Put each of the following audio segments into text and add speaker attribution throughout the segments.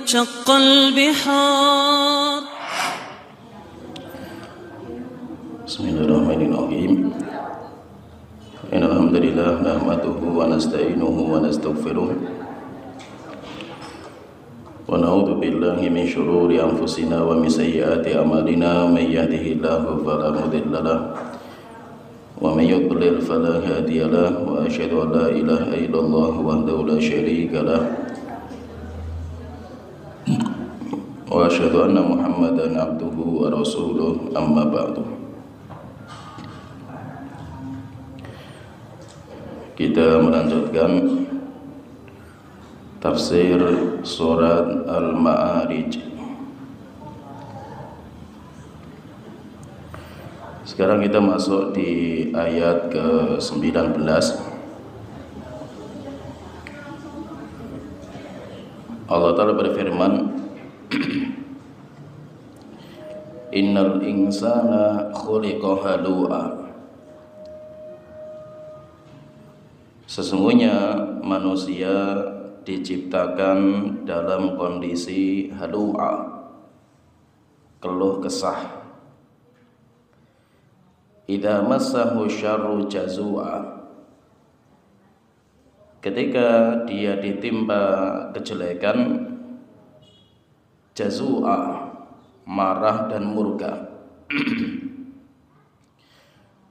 Speaker 1: شق البحار.
Speaker 2: بسم الله الرحمن الرحيم. إن الحمد لله نحمده ونستعينه ونستغفره ونعوذ بالله من شرور أنفسنا ومن سيئات أعمالنا. من يهده الله فلا مضل له ومن يضلل فلا هادي له وأشهد أن لا إله إلا الله وحده لا شريك له وأشهد أن محمدا عبده ورسوله. أما بعد. Kita melanjutkan tafsir surat Al-Ma'arij. Sekarang kita masuk di ayat ke-19. Allah Ta'ala berfirman, Innal insana khuliqa halu'a. Sesungguhnya manusia diciptakan dalam kondisi halu'a, keluh kesah. Idza massahu syarru jazua. Ketika dia ditimpa kejelekan, jazua, marah dan murka.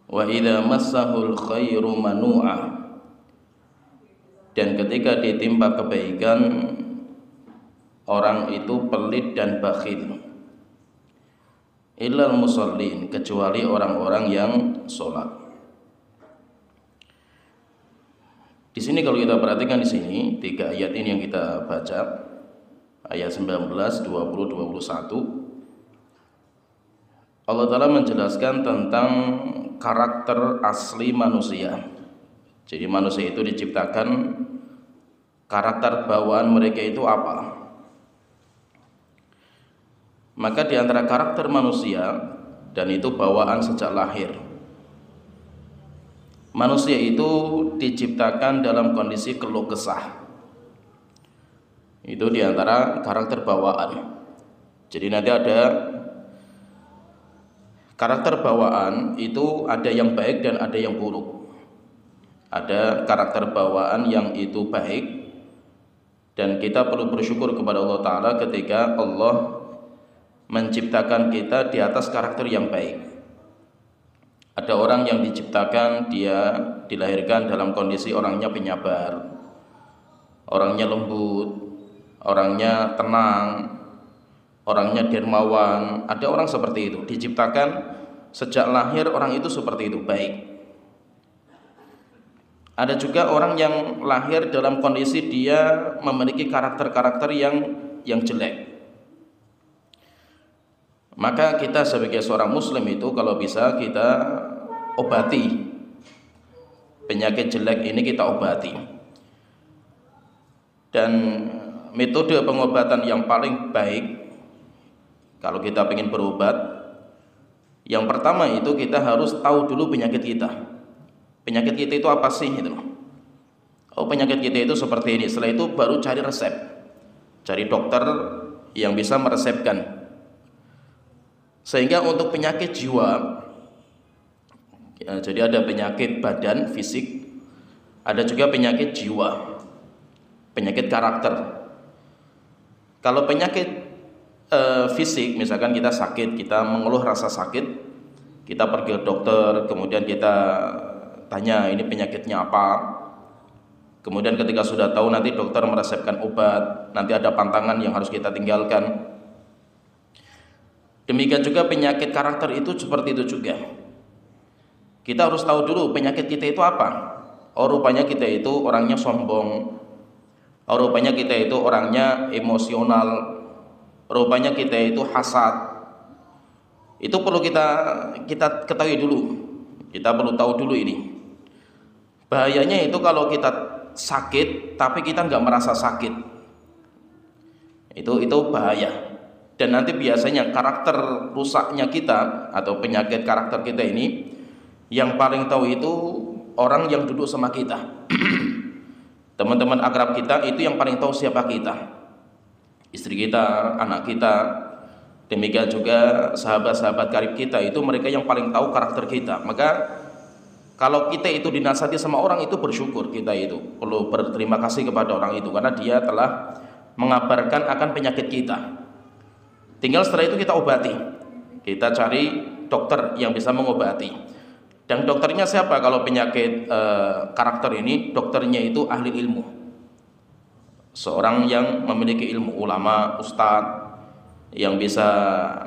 Speaker 2: Wa idza massahul khairu manu'a. Dan ketika ditimpa kebaikan, orang itu pelit dan bakhil. Illal musallin, kecuali orang-orang yang sholat. Di sini kalau kita perhatikan di sini 3 ayat ini yang kita baca, ayat 19, 20, 21, Allah Ta'ala menjelaskan tentang karakter asli manusia. Jadi manusia itu diciptakan, karakter bawaan mereka itu apa? Maka di antara karakter manusia, dan itu bawaan sejak lahir, manusia itu diciptakan dalam kondisi keluh kesah. Itu di antara karakter bawaan. Jadi nanti ada karakter bawaan itu, ada yang baik dan ada yang buruk. Ada karakter bawaan yang itu baik, dan kita perlu bersyukur kepada Allah Ta'ala ketika Allah menciptakan kita di atas karakter yang baik. Ada orang yang diciptakan, dia dilahirkan dalam kondisi orangnya penyabar, orangnya lembut, orangnya tenang, orangnya dermawan. Ada orang seperti itu, diciptakan sejak lahir orang itu seperti itu, baik. Ada juga orang yang lahir dalam kondisi dia memiliki karakter-karakter yang jelek. Maka kita sebagai seorang muslim itu kalau bisa kita obati penyakit jelek ini, kita obati. Dan metode pengobatan yang paling baik kalau kita ingin berobat, yang pertama itu kita harus tahu dulu penyakit kita. Penyakit kita itu apa sih? Oh, penyakit kita itu seperti ini. Setelah itu baru cari resep, cari dokter yang bisa meresepkan. Sehingga untuk penyakit jiwa, ya, jadi ada penyakit badan, fisik, ada juga penyakit jiwa, penyakit karakter. Kalau penyakit fisik, misalkan kita sakit, kita mengeluh rasa sakit, kita pergi ke dokter, kemudian kita tanya ini penyakitnya apa. Kemudian ketika sudah tahu, nanti dokter meresepkan obat, nanti ada pantangan yang harus kita tinggalkan. Demikian juga penyakit karakter itu seperti itu juga. Kita harus tahu dulu penyakit kita itu apa. Oh, rupanya kita itu orangnya sombong. Oh, rupanya kita itu orangnya emosional. Rupanya kita itu hasad. Itu perlu kita ketahui dulu. Kita perlu tahu dulu ini. Bahayanya itu kalau kita sakit tapi kita nggak merasa sakit, itu bahaya. Dan nanti biasanya karakter rusaknya kita atau penyakit karakter kita ini, yang paling tahu itu orang yang duduk sama kita. Teman-teman akrab kita itu yang paling tahu siapa kita. istri kita, anak kita, demikian juga sahabat-sahabat karib kita, itu mereka yang paling tahu karakter kita. Maka kalau kita itu dinasihati sama orang itu, bersyukur, kita itu perlu berterima kasih kepada orang itu karena dia telah mengabarkan akan penyakit kita. Tinggal setelah itu kita obati, kita cari dokter yang bisa mengobati. Dan dokternya siapa? Kalau penyakit karakter ini, dokternya itu ahli ilmu, seorang yang memiliki ilmu, ulama, ustadz yang bisa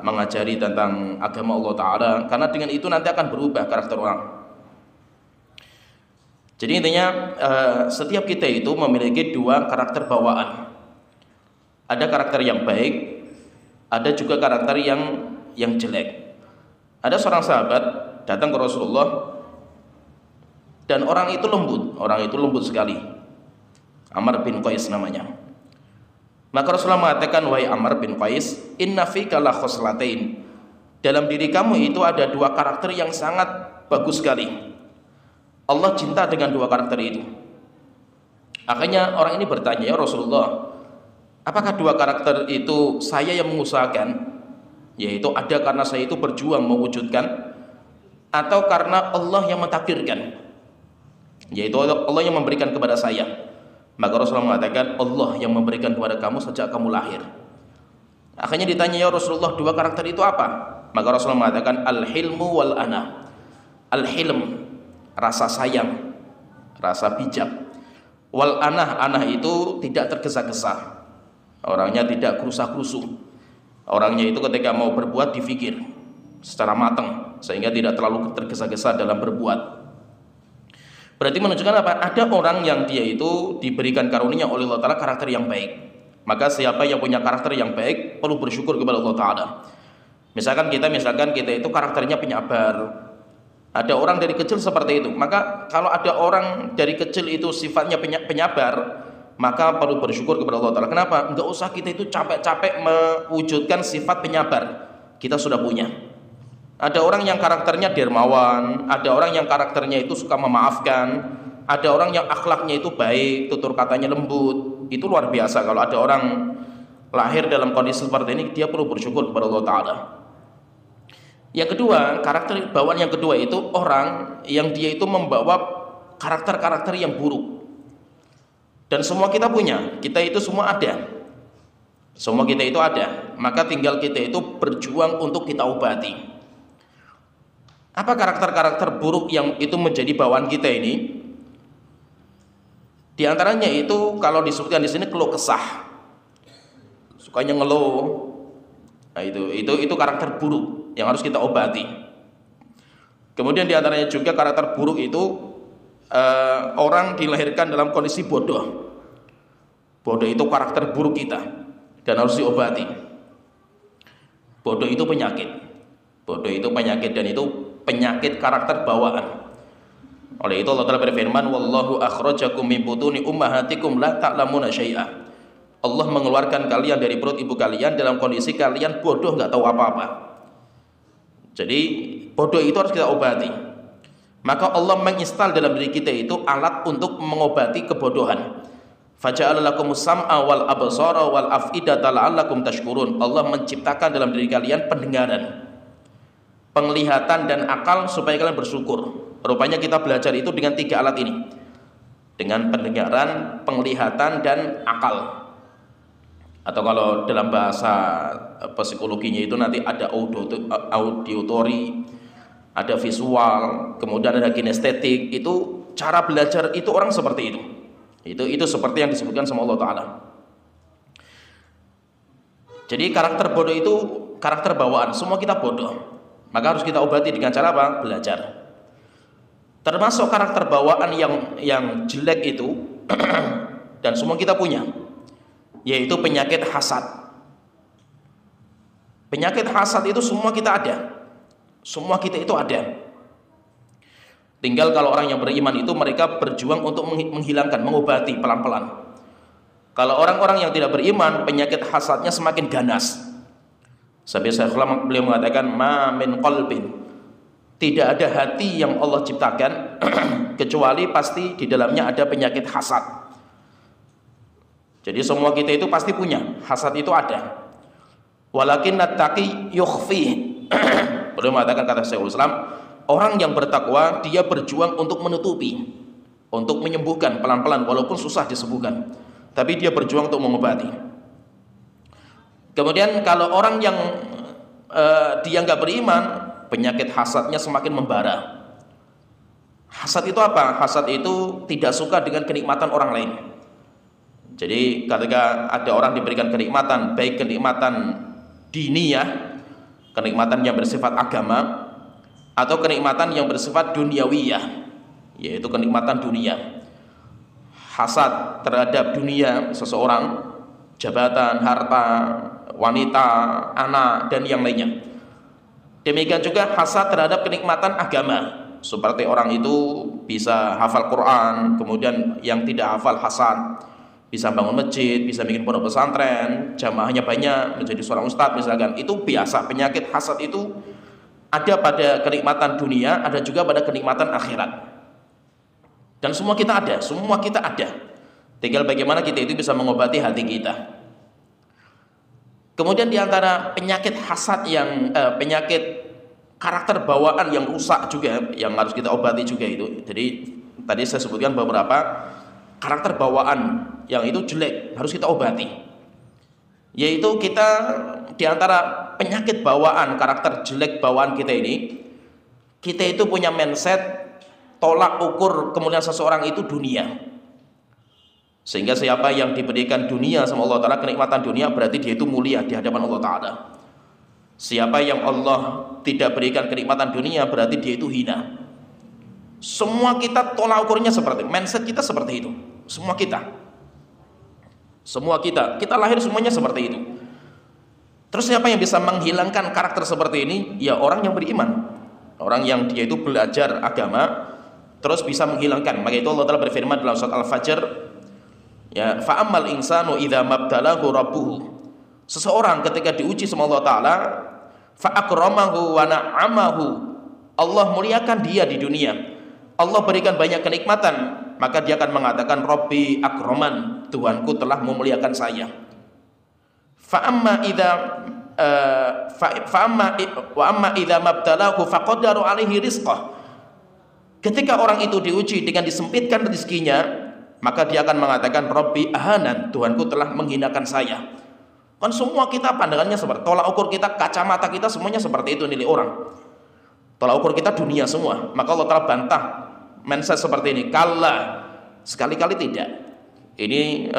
Speaker 2: mengajari tentang agama Allah Ta'ala, karena dengan itu nanti akan berubah karakter orang. Jadi intinya setiap kita itu memiliki dua karakter bawaan. Ada karakter yang baik, ada juga karakter yang jelek. Ada seorang sahabat datang ke Rasulullah dan orang itu lembut sekali. Amr bin Qais namanya. Maka Rasulullah mengatakan, wahai Amr bin Qais, inna fika la khoslatain, dalam diri kamu itu ada dua karakter yang sangat bagus sekali. Allah cinta dengan dua karakter itu. Akhirnya orang ini bertanya, ya Rasulullah, apakah dua karakter itu saya yang mengusahakan, yaitu ada karena saya itu berjuang mewujudkan, atau karena Allah yang mentakdirkan, yaitu Allah yang memberikan kepada saya? Maka Rasulullah mengatakan, Allah yang memberikan kepada kamu sejak kamu lahir. Akhirnya ditanya, ya Rasulullah, dua karakter itu apa? Maka Rasulullah mengatakan, al-hilmu wal-ana. Al-hilm, rasa sayang, rasa bijak. Wal-anah, anah itu tidak tergesa-gesa, orangnya tidak kerusa-kerusu. Orangnya itu ketika mau berbuat difikir secara matang, sehingga tidak terlalu tergesa-gesa dalam berbuat. Berarti menunjukkan apa? Ada orang yang dia itu diberikan karunia oleh Allah Ta'ala karakter yang baik. Maka siapa yang punya karakter yang baik perlu bersyukur kepada Allah Ta'ala. Misalkan kita itu karakternya penyabar. Ada orang dari kecil seperti itu. Maka kalau ada orang dari kecil itu sifatnya penyabar, maka perlu bersyukur kepada Allah Ta'ala. Kenapa? Enggak usah kita itu capek-capek mewujudkan sifat penyabar, kita sudah punya. Ada orang yang karakternya dermawan, ada orang yang karakternya itu suka memaafkan, ada orang yang akhlaknya itu baik, tutur katanya lembut. Itu luar biasa. Kalau ada orang lahir dalam kondisi seperti ini, dia perlu bersyukur kepada Allah Ta'ala. Yang kedua, karakter bawaan yang kedua itu orang yang dia itu membawa karakter-karakter yang buruk. Dan semua kita punya, kita itu semua ada. Semua kita itu ada, maka tinggal kita itu berjuang untuk kita obati. Apa karakter-karakter buruk yang itu menjadi bawaan kita ini? Di antaranya itu kalau disebutkan di sini keluh kesah, sukanya ngeluh. Nah, itu karakter buruk yang harus kita obati. Kemudian di antaranya juga karakter buruk itu orang dilahirkan dalam kondisi bodoh. Bodoh itu karakter buruk kita dan harus diobati. Bodoh itu penyakit. Bodoh itu penyakit dan itu penyakit karakter bawaan. Oleh itu Allah Ta'ala berfirman, wallahu akhrajakum min butuni ummahatikum la ta'lamuna syai'a. Allah mengeluarkan kalian dari perut ibu kalian dalam kondisi kalian bodoh, nggak tahu apa-apa. Jadi bodoh itu harus kita obati. Maka Allah menginstal dalam diri kita itu alat untuk mengobati kebodohan. Faja'ala lakumus sam'a wal absara wal af'idata la'allakum tashkurun. Allah menciptakan dalam diri kalian pendengaran, penglihatan dan akal supaya kalian bersyukur. Rupanya kita belajar itu dengan tiga alat ini, dengan pendengaran, penglihatan dan akal. Atau kalau dalam bahasa psikologinya itu nanti ada auditory, ada visual, kemudian ada kinestetik. Itu cara belajar itu orang seperti itu. Itu seperti yang disebutkan sama Allah Ta'ala. Jadi karakter bodoh itu karakter bawaan. Semua kita bodoh, maka harus kita obati dengan cara apa? Belajar. Termasuk karakter bawaan yang jelek itu dan semua kita punya, yaitu penyakit hasad. Penyakit hasad itu semua kita ada. Semua kita itu ada. Tinggal kalau orang yang beriman itu mereka berjuang untuk menghilangkan, mengobati pelan-pelan. Kalau orang-orang yang tidak beriman, penyakit hasadnya semakin ganas. Sampai beliau mengatakan, ma min qalbin, tidak ada hati yang Allah ciptakan kecuali pasti di dalamnya ada penyakit hasad. Jadi semua kita itu pasti punya, hasad itu ada. Walakin nattaqi yukhfi. Beliau mengatakan, kata Syekhul Islam, orang yang bertakwa dia berjuang untuk menutupi, untuk menyembuhkan pelan-pelan walaupun susah disembuhkan, tapi dia berjuang untuk mengobati. Kemudian kalau orang yang dia nggak beriman, penyakit hasadnya semakin membara. Hasad itu apa? Hasad itu tidak suka dengan kenikmatan orang lain. Jadi ketika ada orang diberikan kenikmatan, baik kenikmatan diniyah, kenikmatan yang bersifat agama, atau kenikmatan yang bersifat duniawiyah, yaitu kenikmatan dunia. Hasad terhadap dunia seseorang, jabatan, harta, wanita, anak, dan yang lainnya. Demikian juga hasad terhadap kenikmatan agama, seperti orang itu bisa hafal Quran, kemudian yang tidak hafal hasad, bisa bangun masjid, bisa bikin pondok pesantren, jamaahnya banyak, menjadi seorang ustadz misalkan. Itu biasa, penyakit hasad itu ada pada kenikmatan dunia, ada juga pada kenikmatan akhirat. Dan semua kita ada, semua kita ada. Tinggal bagaimana kita itu bisa mengobati hati kita. Kemudian diantara penyakit hasad yang penyakit karakter bawaan yang rusak juga, yang harus kita obati juga itu. Jadi tadi saya sebutkan beberapa karakter bawaan yang itu jelek, harus kita obati. Yaitu kita diantara penyakit bawaan, karakter jelek bawaan kita ini, kita itu punya mindset tolak ukur kemuliaan seseorang itu dunia. Sehingga siapa yang diberikan dunia sama Allah Ta'ala, kenikmatan dunia, berarti dia itu mulia di hadapan Allah Ta'ala. Siapa yang Allah tidak berikan kenikmatan dunia, berarti dia itu hina. Semua kita tolak ukurnya seperti itu, mindset kita seperti itu. Semua kita lahir semuanya seperti itu. Terus siapa yang bisa menghilangkan karakter seperti ini? Ya orang yang beriman, orang yang dia itu belajar agama terus bisa menghilangkan. Maka itu Allah Ta'ala berfirman dalam surat Al-Fajr, ya, fa'ammal insanu idza mabtalahu rabbuhu. Seseorang ketika diuji sama Allah Ta'ala, fa'akramahu wa na'amahu, Allah muliakan dia di dunia, Allah berikan banyak kenikmatan, maka dia akan mengatakan Rabbi akroman, Tuhanku telah memuliakan saya. Fa'amma idza mabtalahu faqaddaru alaihi rizqah. Ketika orang itu diuji dengan disempitkan rezekinya, maka dia akan mengatakan Rabbi ahanan, Tuhanku telah menghinakan saya. Kan semua kita pandangannya seperti, tolak ukur kita, kacamata kita semuanya seperti itu nilai orang. Tolak ukur kita dunia semua. Maka Allah telah bantah mindset seperti ini. Kalla, sekali-kali tidak. Ini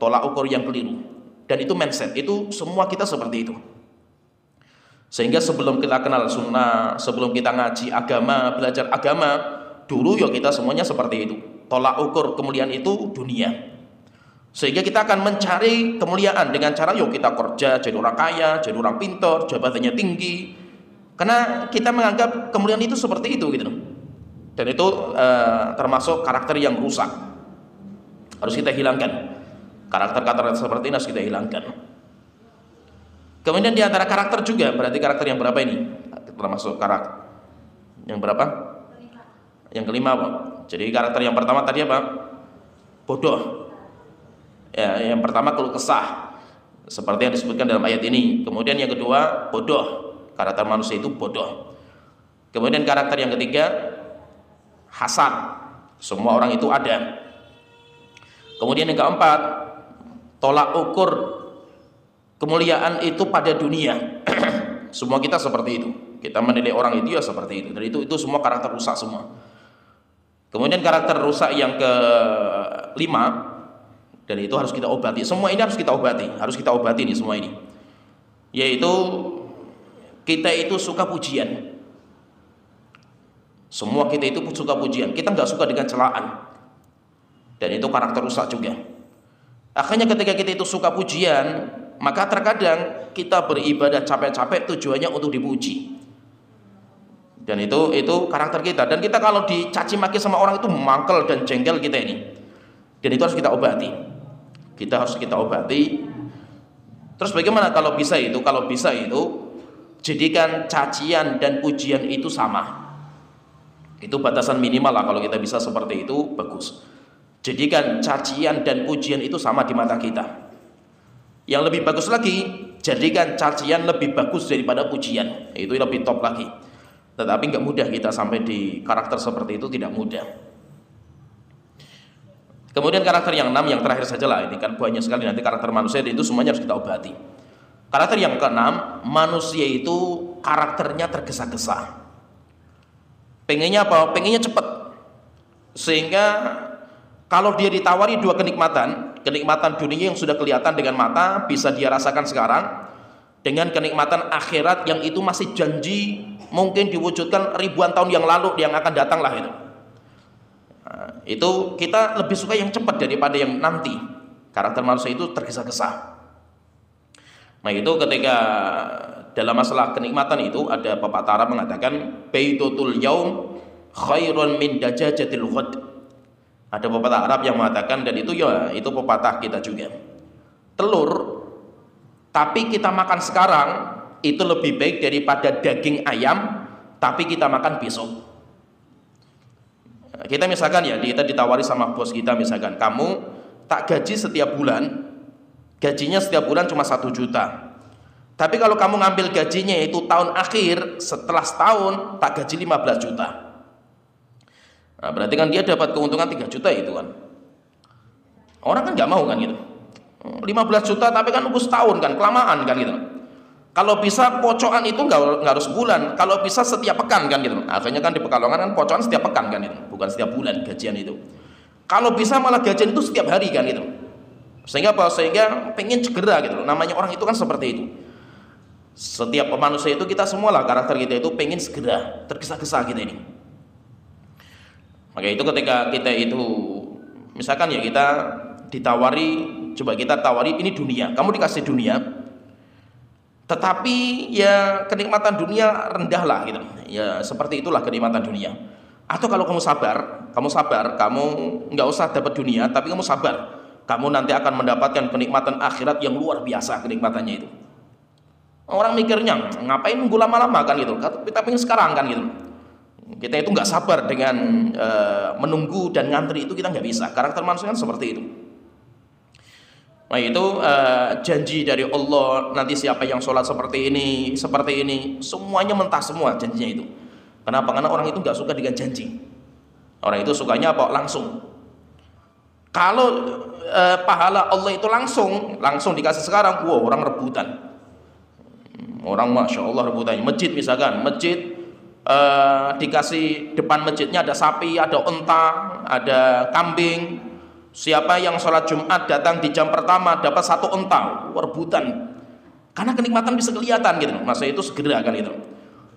Speaker 2: tolak ukur yang keliru. Dan itu mindset, itu semua kita seperti itu. Sehingga sebelum kita kenal sunnah, sebelum kita ngaji agama, belajar agama, dulu ya kita semuanya seperti itu. Tolak ukur kemuliaan itu dunia. Sehingga kita akan mencari kemuliaan dengan cara yuk kita kerja, jadi orang kaya, jadi orang pintar, jabatannya tinggi. Karena kita menganggap kemuliaan itu seperti itu gitu. Dan itu termasuk karakter yang rusak. Harus kita hilangkan. Karakter-karakter seperti ini harus kita hilangkan. Kemudian di antara karakter juga, berarti karakter yang berapa ini? Termasuk karakter yang berapa? Yang kelima, Pak. Jadi karakter yang pertama tadi apa? Bodoh. Ya, yang pertama keluh kesah, seperti yang disebutkan dalam ayat ini. Kemudian yang kedua, bodoh. Karakter manusia itu bodoh. Kemudian karakter yang ketiga, hasad. Semua orang itu ada. Kemudian yang keempat, tolak ukur kemuliaan itu pada dunia. Semua kita seperti itu. Kita menilai orang itu ya seperti itu. Dan itu semua karakter rusak semua. Kemudian karakter rusak yang kelima, dan itu harus kita obati. Semua ini harus kita obati. Harus kita obati nih semua ini. Yaitu kita itu suka pujian. Semua kita itu suka pujian. Kita nggak suka dengan celaan. Dan itu karakter rusak juga. Akhirnya ketika kita itu suka pujian, maka terkadang kita beribadah capek-capek tujuannya untuk dipuji. Dan itu karakter kita. Dan kita kalau dicaci maki sama orang itu mangkel dan jengkel kita ini. Dan itu harus kita obati. Kita harus kita obati. Terus bagaimana kalau bisa itu? Kalau bisa itu jadikan cacian dan pujian itu sama. Itu batasan minimal lah, kalau kita bisa seperti itu bagus. jadikan cacian dan pujian itu sama di mata kita. Yang lebih bagus lagi, jadikan cacian lebih bagus daripada pujian. Itu lebih top lagi. Tetapi nggak mudah kita sampai di karakter seperti itu, tidak mudah. Kemudian karakter yang 6, yang terakhir saja lah, ini kan banyak sekali nanti karakter manusia, itu semuanya harus kita obati. Karakter yang ke-6, manusia itu karakternya tergesa-gesa. Pengennya apa? Pengennya cepat. Sehingga kalau dia ditawari dua kenikmatan dunia yang sudah kelihatan dengan mata, bisa dia rasakan sekarang, dengan kenikmatan akhirat yang itu masih janji mungkin diwujudkan ribuan tahun yang lalu, yang akan datang lah itu. Nah, itu kita lebih suka yang cepat daripada yang nanti. Karakter manusia itu tergesa-gesa. Nah itu ketika dalam masalah kenikmatan itu ada pepatah Arab mengatakan baitutul yaum khairun min dajajatil ghad. Ada pepatah Arab yang mengatakan, dan itu ya itu pepatah kita juga. Telur tapi kita makan sekarang itu lebih baik daripada daging ayam tapi kita makan besok. Kita misalkan ya, kita ditawari sama bos kita, misalkan kamu tak gaji setiap bulan, gajinya setiap bulan cuma 1 juta. Tapi kalau kamu ngambil gajinya itu tahun akhir, setelah setahun tak gaji 15 juta. Nah, berarti kan dia dapat keuntungan 3 juta itu kan. Orang kan nggak mau kan gitu. 15 juta tapi kan nunggu setahun kan, kelamaan kan gitu. Kalau bisa pocokan itu nggak harus sebulan, kalau bisa setiap pekan kan gitu. Akhirnya kan di Pekalongan kan pocokan setiap pekan kan gitu, bukan setiap bulan gajian itu. Kalau bisa malah gajian itu setiap hari kan gitu. Sehingga apa? Sehingga pengen segera gitu. Namanya orang itu kan seperti itu. Setiap manusia itu, kita semua lah karakter kita itu pengen segera, tergesa-gesa kita ini. Maka itu ketika kita itu misalkan ya kita ditawari, coba kita tawari ini dunia, kamu dikasih dunia, tetapi ya kenikmatan dunia rendah lah gitu. Ya seperti itulah kenikmatan dunia. Atau kalau kamu sabar, kamu nggak usah dapat dunia, tapi kamu sabar, kamu nanti akan mendapatkan kenikmatan akhirat yang luar biasa kenikmatannya itu. Orang mikirnya ngapain nunggu lama-lama kan gitu, kita pengen sekarang kan gitu. Kita itu nggak sabar dengan menunggu dan ngantri, itu kita nggak bisa. Karakter manusia kan seperti itu. Nah itu janji dari Allah, nanti siapa yang sholat seperti ini, semuanya mentah semua janjinya itu. Kenapa? Karena orang itu nggak suka dengan janji. Orang itu sukanya apa? Langsung. Kalau pahala Allah itu langsung dikasih sekarang, wow, orang rebutan. Orang masya Allah rebutannya. Masjid misalkan, dikasih depan masjidnya ada sapi, ada unta, ada kambing. Siapa yang sholat Jumat datang di jam pertama dapat 1 unta, rebutan. Karena kenikmatan bisa kelihatan gitu. Masa itu segera kan gitu.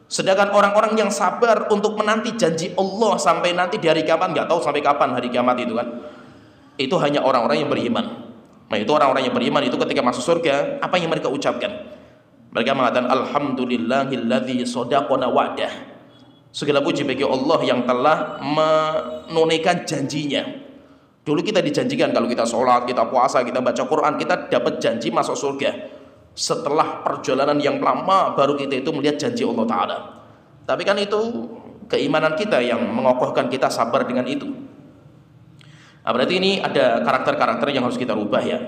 Speaker 2: Sedangkan orang-orang yang sabar untuk menanti janji Allah sampai nanti di hari kiamat, nggak tahu sampai kapan hari kiamat itu kan. Itu hanya orang-orang yang beriman. Nah itu orang-orang yang beriman itu ketika masuk surga, apa yang mereka ucapkan? Mereka mengatakan alhamdulillahilladzi shadaqana wa'dah. Segala puji bagi Allah yang telah menunaikan janjinya. Dulu kita dijanjikan kalau kita sholat, kita puasa, kita baca Quran, kita dapat janji masuk surga. Setelah perjalanan yang lama baru kita itu melihat janji Allah Ta'ala. Tapi kan itu keimanan kita yang mengokohkan kita sabar dengan itu. Nah, berarti ini ada karakter-karakter yang harus kita rubah ya.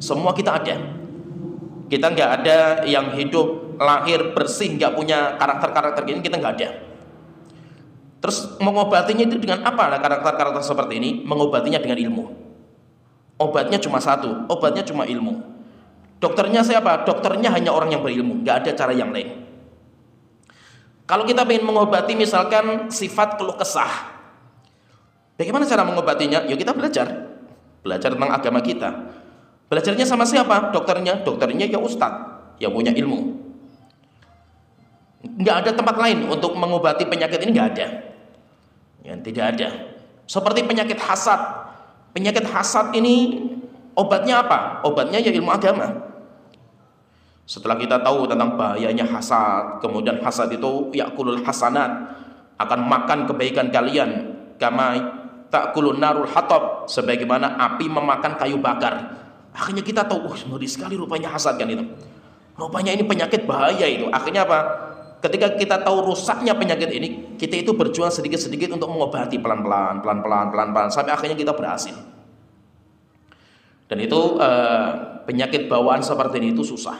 Speaker 2: Semua kita ada. Kita nggak ada yang hidup lahir bersih nggak punya karakter-karakter ini, kita nggak ada. Terus mengobatinya itu dengan apa? Nah, karakter-karakter seperti ini mengobatinya dengan ilmu. Obatnya cuma satu, obatnya cuma ilmu. Dokternya siapa? Dokternya hanya orang yang berilmu, nggak ada cara yang lain. Kalau kita ingin mengobati misalkan sifat keluh kesah, bagaimana cara mengobatinya? Yuk kita belajar tentang agama kita. Belajarnya sama siapa? Dokternya ya ustadz yang punya ilmu. Nggak ada tempat lain untuk mengobati penyakit ini, nggak ada. Ya, tidak ada. Seperti penyakit hasad. Penyakit hasad ini obatnya apa? Obatnya ya ilmu agama. Setelah kita tahu tentang bahayanya hasad, kemudian hasad itu yakulul hasanat, akan makan kebaikan kalian, kama takulun narul hatab, sebagaimana api memakan kayu bakar. Akhirnya kita tahu, ngeri sekali rupanya hasad kan itu. Rupanya ini penyakit bahaya itu. Akhirnya apa? ketika kita tahu rusaknya penyakit ini, kita itu berjuang sedikit-sedikit untuk mengobati pelan-pelan, sampai akhirnya kita berhasil. Dan itu penyakit bawaan seperti ini itu susah,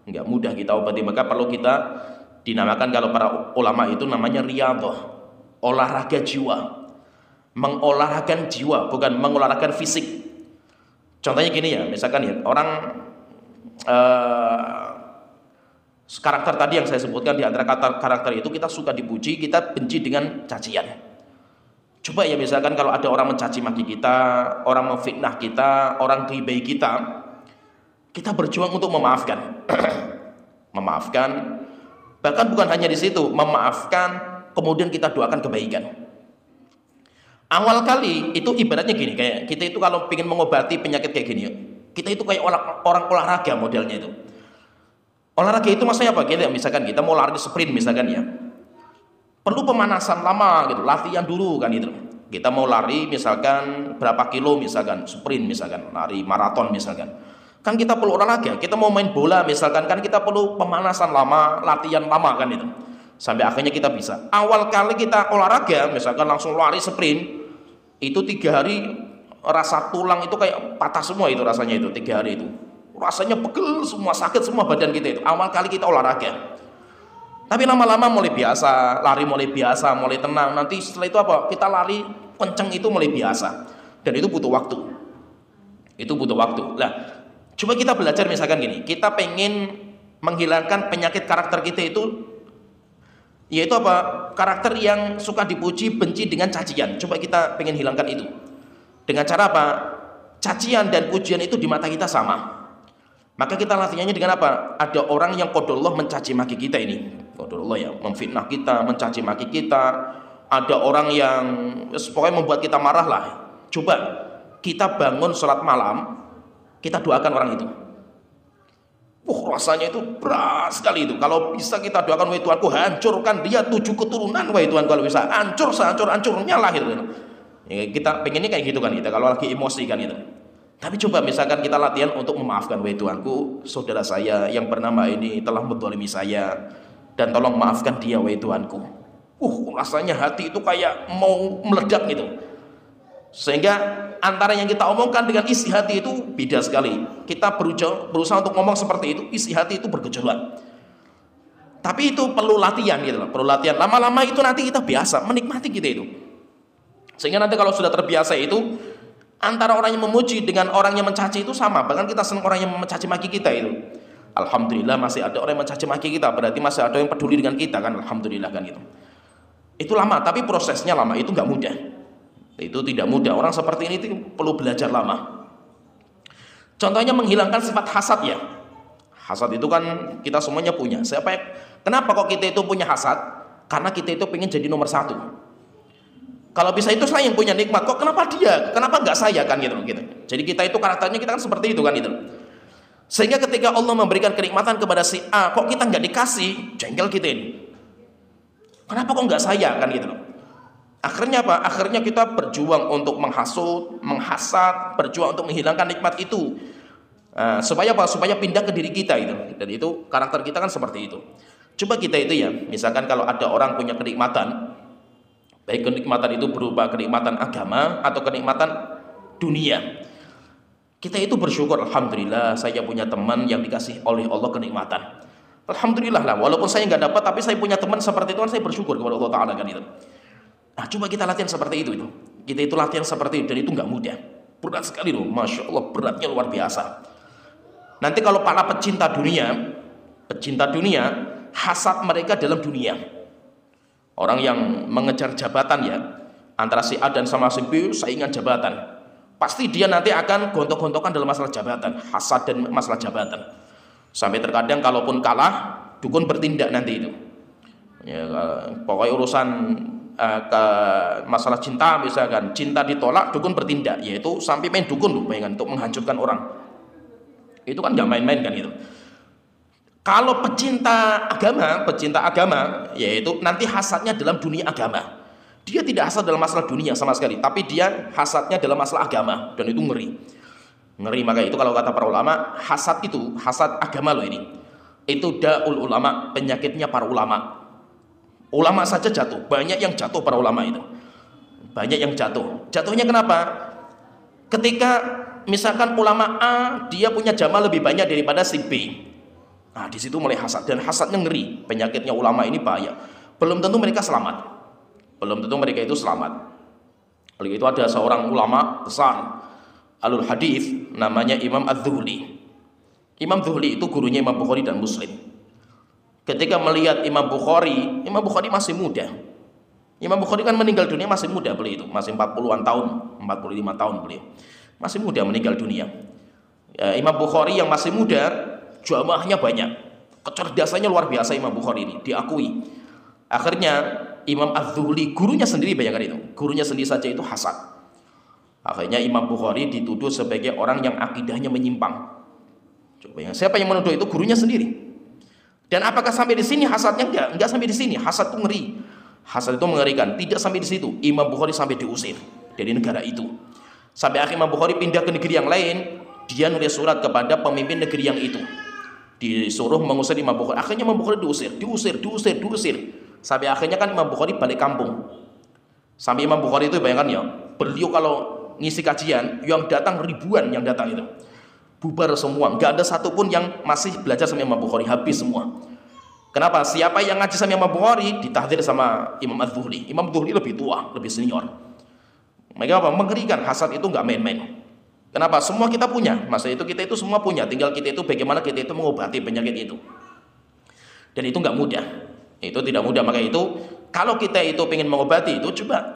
Speaker 2: nggak mudah kita obati. Maka perlu kita dinamakan, kalau para ulama itu namanya riyadhah, olahraga jiwa, mengolahragakan jiwa, bukan mengolahragakan fisik. Contohnya gini ya, misalkan ya orang karakter tadi yang saya sebutkan, di antara karakter itu kita suka dipuji, kita benci dengan cacian. Coba ya misalkan kalau ada orang mencaci maki kita, orang memfitnah kita, orang ghibai kita, kita berjuang untuk memaafkan. Memaafkan, bahkan bukan hanya di situ, memaafkan, kemudian kita doakan kebaikan. Awal kali itu ibaratnya gini, kayak kita itu kalau ingin mengobati penyakit kayak gini, kita itu kayak orang olahraga modelnya itu. Olahraga itu maksudnya apa? Misalkan kita mau lari sprint misalkan ya, perlu pemanasan lama gitu, latihan dulu kan itu. Kita mau lari misalkan berapa kilo, misalkan sprint, misalkan lari maraton misalkan, kan kita perlu olahraga. Kita mau main bola misalkan, kan kita perlu pemanasan lama, latihan lama kan itu, sampai akhirnya kita bisa. Awal kali kita olahraga misalkan langsung lari sprint, itu 3 hari rasa tulang itu kayak patah semua, itu rasanya itu 3 hari itu rasanya pegel semua, sakit semua badan kita itu awal kali kita olahraga. Tapi lama-lama mulai biasa, lari mulai biasa, mulai tenang. Nanti setelah itu apa? Kita lari kenceng itu mulai biasa. Dan itu butuh waktu. Itu butuh waktu. Nah, coba kita belajar misalkan gini, kita pengen menghilangkan penyakit karakter kita itu, yaitu apa? Karakter yang suka dipuji, benci dengan cacian. Coba kita pengen hilangkan itu. Dengan cara apa? Cacian dan pujian itu di mata kita sama. Maka kita latihannya dengan apa? Ada orang yang qadarullah mencaci maki kita ini. Qadarullah ya, memfitnah kita, mencaci maki kita. Ada orang yang pokoknya membuat kita marah lah. Coba kita bangun sholat malam, kita doakan orang itu. Rasanya itu berat sekali itu. Kalau bisa kita doakan, wahai Tuhanku, hancurkan dia 7 keturunan, wahai Tuhan, kalau bisa hancur sehancur-hancurnya lah gitu. Ya, kita pengennya kayak gitu kan kita kalau lagi emosi kan itu. Tapi coba misalkan kita latihan untuk memaafkan, wahai Tuhanku, saudara saya yang bernama ini telah menzalimi saya, dan tolong maafkan dia, wahai Tuhanku. Rasanya hati itu kayak mau meledak gitu. Sehingga antara yang kita omongkan dengan isi hati itu beda sekali. Kita berusaha untuk ngomong seperti itu, isi hati itu bergejolak. Tapi itu perlu latihan gitu loh, perlu latihan. Lama-lama itu nanti kita biasa menikmati kita itu. Sehingga nanti kalau sudah terbiasa itu, antara orang yang memuji dengan orang yang mencaci itu sama. Bahkan kita senang orang yang mencaci maki kita itu. Alhamdulillah masih ada orang yang mencaci maki kita, berarti masih ada yang peduli dengan kita kan, alhamdulillah kan gitu. Itu lama, tapi prosesnya lama, itu nggak mudah. Itu tidak mudah. Orang seperti ini itu perlu belajar lama. Contohnya menghilangkan sifat hasad ya. Hasad itu kan kita semuanya punya. Kenapa kok kita itu punya hasad? Karena kita itu pengen jadi nomor 1. Kalau bisa itu saya yang punya nikmat, kok kenapa dia? Kenapa nggak saya kan gitu. Jadi kita itu karakternya kita kan seperti itu kan gitu. Sehingga ketika Allah memberikan kenikmatan kepada si A, kok kita nggak dikasih, jengkel kita ini. Kenapa kok nggak saya kan gitu. Akhirnya apa? Akhirnya kita berjuang untuk menghasut, menghasad, berjuang untuk menghilangkan nikmat itu. Supaya apa? Supaya pindah ke diri kita itu. Dan itu karakter kita kan seperti itu. Coba kita itu ya, misalkan kalau ada orang punya kenikmatan, baik kenikmatan itu berupa kenikmatan agama atau kenikmatan dunia, kita itu bersyukur, alhamdulillah saya punya teman yang dikasih oleh Allah kenikmatan. Alhamdulillah lah, walaupun saya nggak dapat, tapi saya punya teman seperti itu, saya bersyukur kepada Allah Ta'ala kan itu. Nah, coba kita latihan seperti itu. Kita itu latihan seperti itu, dan itu nggak mudah. Berat sekali loh, Masya Allah, beratnya luar biasa. Nanti kalau para pecinta dunia, hasad mereka dalam dunia. Orang yang mengejar jabatan ya, antara si A dan sama si B, saingan jabatan. Pasti dia nanti akan gontok-gontokan dalam masalah jabatan, hasad dan masalah jabatan. Sampai terkadang kalaupun kalah, dukun bertindak nanti itu. Ya, pokoknya urusan ke masalah cinta misalkan, cinta ditolak, dukun bertindak, yaitu sampai main dukun loh, bayangan, untuk menghancurkan orang. Itu kan nggak main-main kan itu. Kalau pecinta agama, yaitu nanti hasadnya dalam dunia agama. Dia tidak hasad dalam masalah dunia sama sekali, tapi dia hasadnya dalam masalah agama, dan itu ngeri. Ngeri, maka itu kalau kata para ulama, hasad agama loh ini. Itu da'ul ulama, penyakitnya para ulama. Ulama saja jatuh, banyak yang jatuh para ulama itu. Banyak yang jatuh. Jatuhnya kenapa? Ketika misalkan ulama A dia punya jamaah lebih banyak daripada si B. Nah, di situ mulai hasad, dan hasadnya ngeri. Penyakitnya ulama ini bahaya. Belum tentu mereka selamat. Belum tentu mereka itu selamat. Oleh itu ada seorang ulama besar alul hadis namanya Imam Az-Zuhli. Imam Zuhli itu gurunya Imam Bukhari dan Muslim. Ketika melihat Imam Bukhari masih muda. Imam Bukhari kan meninggal dunia masih muda beliau itu, masih 40-an tahun, 45 tahun beliau. Masih muda meninggal dunia. Imam Bukhari yang masih muda, jamaahnya banyak. Kecerdasannya luar biasa Imam Bukhari ini, diakui. Akhirnya Imam Az-Zuhli, gurunya sendiri, bayangkan itu. Gurunya sendiri saja itu hasad. Akhirnya Imam Bukhari dituduh sebagai orang yang akidahnya menyimpang. Coba, siapa yang menuduh itu? Gurunya sendiri. Dan apakah sampai di sini hasadnya? Enggak sampai di sini. Hasad itu ngeri. Hasad itu mengerikan. Tidak sampai di situ. Imam Bukhari sampai diusir dari negara itu. Sampai akhir Imam Bukhari pindah ke negeri yang lain. Dia nulis surat kepada pemimpin negeri yang itu. Disuruh mengusir Imam Bukhari. Akhirnya Imam Bukhari diusir. Sampai akhirnya kan Imam Bukhari balik kampung. Sampai Imam Bukhari itu bayangkan ya, beliau kalau ngisi kajian, yang datang ribuan yang datang itu. Bubar semua, nggak ada satupun yang masih belajar sama Imam Bukhari, habis semua. Kenapa? Siapa yang ngaji sama Imam Bukhari ditahdir sama Imam Az-Zuhli. Imam Az-Zuhli lebih tua, lebih senior. Mereka apa? Mengerikan. Hasad itu nggak main-main. Kenapa? Semua kita punya. Masa itu kita itu semua punya. Tinggal kita itu bagaimana kita itu mengobati penyakit itu. Dan itu nggak mudah. Itu tidak mudah. Maka itu kalau kita itu pengen mengobati itu, coba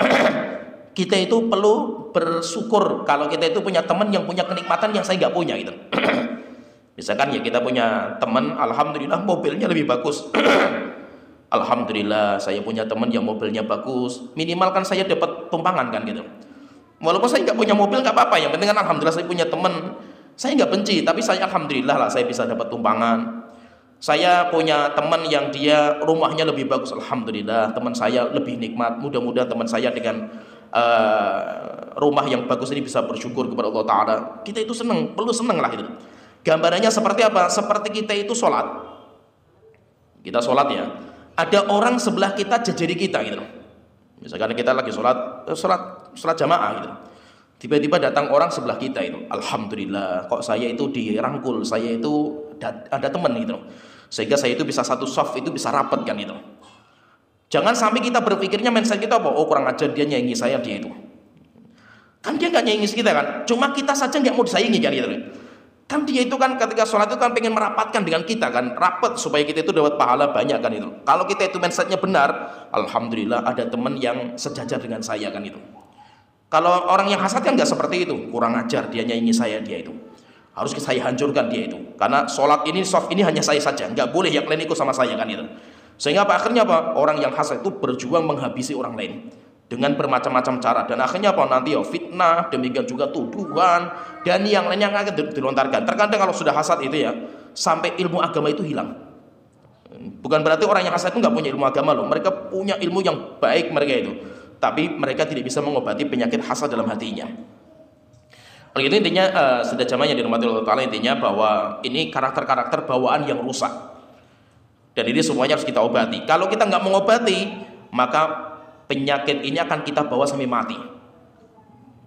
Speaker 2: kita itu perlu bersyukur kalau kita itu punya teman yang punya kenikmatan yang saya nggak punya gitu. Misalkan ya kita punya teman, alhamdulillah mobilnya lebih bagus. Alhamdulillah saya punya teman yang mobilnya bagus. Minimal kan saya dapat tumpangan kan gitu. Walaupun saya nggak punya mobil nggak apa-apa. Yang penting kan alhamdulillah saya punya teman. Saya nggak benci, tapi saya alhamdulillah lah saya bisa dapat tumpangan. Saya punya teman yang dia rumahnya lebih bagus, alhamdulillah. Teman saya lebih nikmat. Mudah-mudahan teman saya dengan rumah yang bagus ini bisa bersyukur kepada Allah Ta'ala. Kita itu senang, perlu senang lah gitu. Gambarannya seperti apa? Seperti kita itu sholat. Kita sholat ya, ada orang sebelah kita jejeri kita gitu. Misalkan kita lagi sholat jamaah gitu. Tiba-tiba datang orang sebelah kita itu, alhamdulillah kok saya itu dirangkul, saya itu ada teman gitu. Sehingga saya itu bisa satu soft itu bisa rapat kan gitu. Jangan sampai kita berpikirnya mindset kita apa? Oh kurang ajar dia nyaingi saya, dia itu. Kan dia nggak nyaingi kita kan? Cuma kita saja nggak mau disaingi kan gitu. Kan dia itu kan ketika sholat itu kan pengen merapatkan dengan kita kan, rapat supaya kita itu dapat pahala banyak kan itu. Kalau kita itu mindsetnya benar, alhamdulillah ada teman yang sejajar dengan saya kan itu. Kalau orang yang hasad kan nggak seperti itu, kurang ajar dia nyaingi saya, dia itu. Harus saya hancurkan dia itu. Karena sholat ini soft ini hanya saya saja, nggak boleh yang lain ikut sama saya kan itu. Sehingga apa? Akhirnya apa? Orang yang hasad itu berjuang menghabisi orang lain dengan bermacam-macam cara, dan akhirnya apa? Nanti ya fitnah, demikian juga tuduhan dan yang lainnya akan dilontarkan. Terkadang kalau sudah hasad itu ya sampai ilmu agama itu hilang. Bukan berarti orang yang hasad itu nggak punya ilmu agama loh. Mereka punya ilmu yang baik mereka itu, tapi mereka tidak bisa mengobati penyakit hasad dalam hatinya. Oleh itu intinya sudah zamannya dirahmati Allah Ta'ala, intinya bahwa ini karakter-karakter bawaan yang rusak. Dan ini semuanya harus kita obati. Kalau kita nggak mengobati, maka penyakit ini akan kita bawa sampai mati.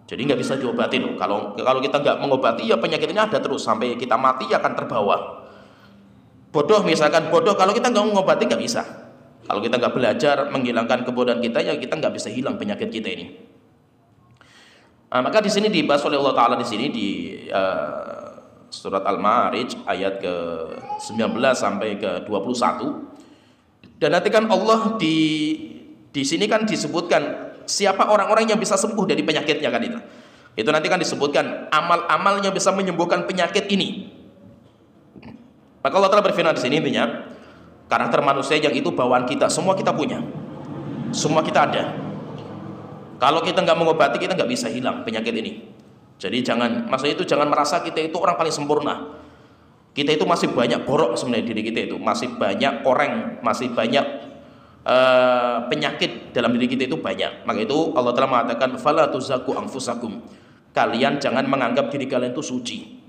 Speaker 2: Jadi nggak bisa diobati loh. Kalau kita nggak mengobati, ya penyakit ini ada terus sampai kita mati akan terbawa. Bodoh misalkan bodoh, kalau kita nggak mengobati nggak bisa. Kalau kita nggak belajar menghilangkan kebodohan kita, ya kita nggak bisa hilang penyakit kita ini. Maka di sini dibahas oleh Allah Ta'ala di sini di surat Al-Ma'arij ayat ke-19 sampai ke-21. Dan nanti kan Allah di sini kan disebutkan siapa orang-orang yang bisa sembuh dari penyakitnya kan itu. Itu nanti kan disebutkan amal-amalnya bisa menyembuhkan penyakit ini. Maka Allah telah berfirman di sini intinya karakter manusia yang itu bawaan kita, semua kita punya. Semua kita ada. Kalau kita nggak mengobati, kita nggak bisa hilang penyakit ini. Jadi maksudnya itu jangan merasa kita itu orang paling sempurna. Kita itu masih banyak borok sebenarnya diri kita itu, masih banyak koreng, masih banyak penyakit dalam diri kita itu banyak. Maka itu Allah telah mengatakan fala tuzakku anfusakum. Kalian jangan menganggap diri kalian itu suci.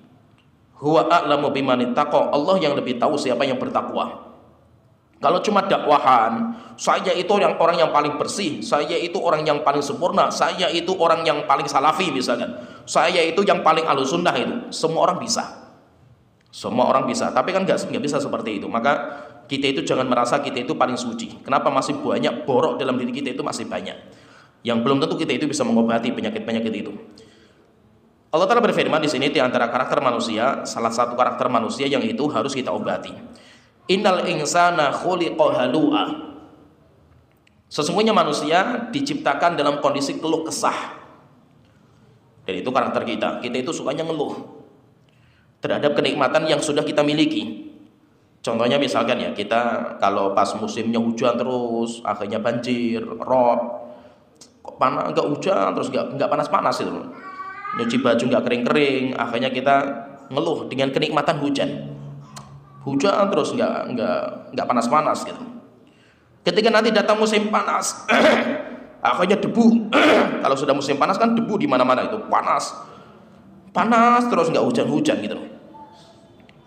Speaker 2: Huwa a'lamu bimanittaqo. Allah yang lebih tahu siapa yang bertakwa. Kalau cuma dakwahan, saya itu orang yang paling bersih, saya itu orang yang paling sempurna, saya itu orang yang paling salafi misalkan, saya itu yang paling ahlussunnah, itu semua orang bisa. Semua orang bisa, tapi kan nggak bisa seperti itu. Maka kita itu jangan merasa kita itu paling suci. Kenapa? Masih banyak borok dalam diri kita, itu masih banyak yang belum tentu kita itu bisa mengobati penyakit-penyakit itu. Allah Ta'ala berfirman di sini, di antara karakter manusia, salah satu karakter manusia yang itu harus kita obati. Innal insana khuliqa halu'a. Sesungguhnya manusia diciptakan dalam kondisi keluh kesah. Dan itu karakter kita. Kita itu sukanya ngeluh terhadap kenikmatan yang sudah kita miliki. Contohnya misalkan ya, kita kalau pas musimnya hujan terus, akhirnya banjir, rob, kok panas, enggak hujan terus enggak panas-panas itu. Nyuci baju enggak kering-kering, akhirnya kita ngeluh dengan kenikmatan hujan. Hujan terus enggak panas-panas gitu. Ketika nanti datang musim panas, akhirnya debu. Kalau sudah musim panas kan debu di mana-mana, itu panas terus enggak hujan-hujan gitu.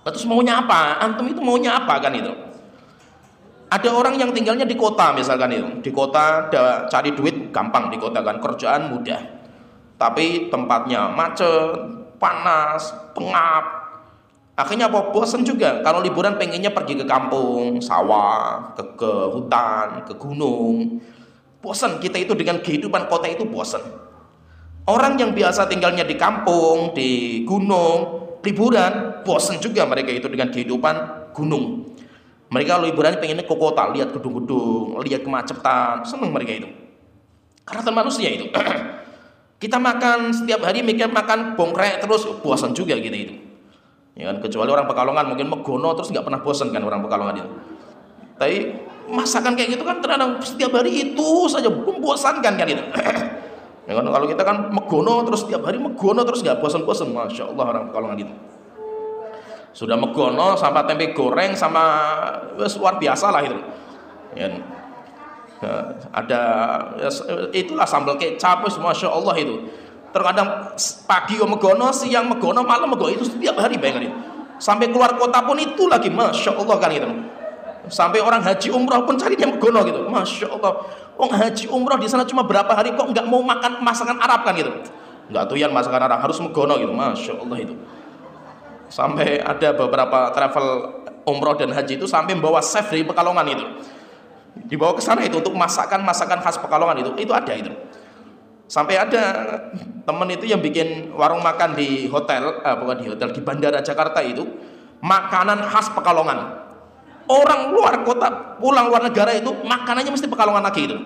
Speaker 2: Terus maunya apa? Antum itu maunya apa kan itu? Ada orang yang tinggalnya di kota misalkan itu. Di kota cari duit gampang, di kota kan kerjaan mudah. Tapi tempatnya macet, panas, pengap. Akhirnya apa? Bosan juga. Kalau liburan pengennya pergi ke kampung, sawah, ke hutan, ke gunung. Bosan kita itu dengan kehidupan kota itu, bosan. Orang yang biasa tinggalnya di kampung, di gunung, liburan, bosan juga mereka itu dengan kehidupan gunung. Mereka liburan pengennya ke kota, lihat gedung-gedung, lihat kemacetan, senang mereka itu. Karakter manusia itu. Kita makan setiap hari mikir makan bongkrek terus, bosan juga gitu itu. Ya kan, kecuali orang Pekalongan mungkin megono terus nggak pernah bosan kan orang Pekalongan itu. Tapi masakan kayak gitu kan terkadang setiap hari itu saja membosankan kan itu. Ya kan, kalau kita kan megono terus setiap hari megono terus nggak bosan-bosan, masya Allah orang Pekalongan itu. Sudah megono sama tempe goreng sama luar biasa lah itu. Ya, ada itulah sambal kecap, masya Allah itu. Terkadang pagi megono, siang megono, malam megono, itu setiap hari bayangin. Sampai keluar kota pun itu lagi, masya Allah kan gitu. Sampai orang haji umroh pun cari dia megono gitu, masya Allah. Orang haji umroh di sana cuma berapa hari kok nggak mau makan masakan Arab kan gitu? Nggak tuyan masakan Arab, harus megono gitu, masya Allah itu. Sampai ada beberapa travel umroh dan haji itu sampai membawa chef dari Pekalongan itu, dibawa ke sana itu untuk masakan khas Pekalongan itu ada itu. Sampai ada temen itu yang bikin warung makan di hotel, bukan di hotel, di Bandara Jakarta itu, makanan khas Pekalongan. Orang luar kota pulang luar negara itu makanannya mesti Pekalongan lagi itu.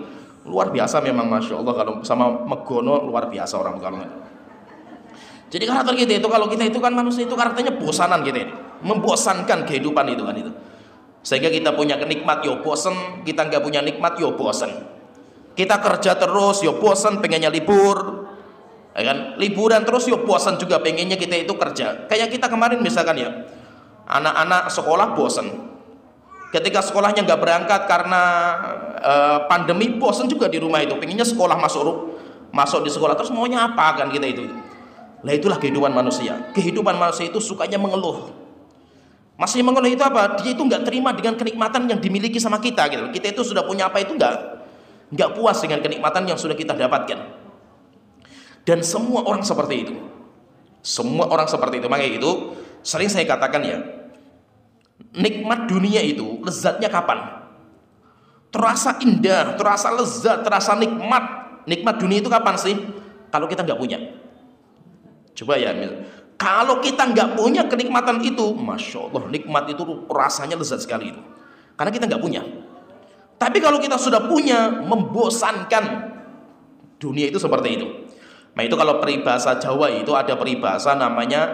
Speaker 2: Luar biasa memang, masya Allah, kalau sama megono luar biasa orang Pekalongan. Jadi karakter kita itu, kalau kita itu kan manusia itu karakternya bosanan gitu ini, membosankan kehidupan itu kan itu. Sehingga kita punya nikmat yo bosan, kita nggak punya nikmat yo bosan. Kita kerja terus, yo bosan, pengennya libur, ya kan? Liburan terus, yo bosan juga, pengennya kita itu kerja. Kayak kita kemarin misalkan ya, anak-anak sekolah bosan. Ketika sekolahnya nggak berangkat karena pandemi, bosan juga di rumah itu. Pengennya sekolah masuk di sekolah terus maunya apa kan kita itu? Lah itulah kehidupan manusia. Kehidupan manusia itu sukanya mengeluh. Masih mengeluh itu apa? Dia itu nggak terima dengan kenikmatan yang dimiliki sama kita gitu. Kita itu sudah punya apa itu nggak puas dengan kenikmatan yang sudah kita dapatkan. Dan semua orang seperti itu. Semua orang seperti itu. Makanya itu sering saya katakan ya, nikmat dunia itu lezatnya kapan? Terasa indah, terasa lezat, terasa nikmat. Nikmat dunia itu kapan sih? Kalau kita nggak punya. Coba ya, kalau kita nggak punya kenikmatan itu, masya Allah, nikmat itu rasanya lezat sekali itu. Karena kita nggak punya. Tapi kalau kita sudah punya, membosankan. Dunia itu seperti itu. Nah itu kalau peribahasa Jawa itu ada peribahasa namanya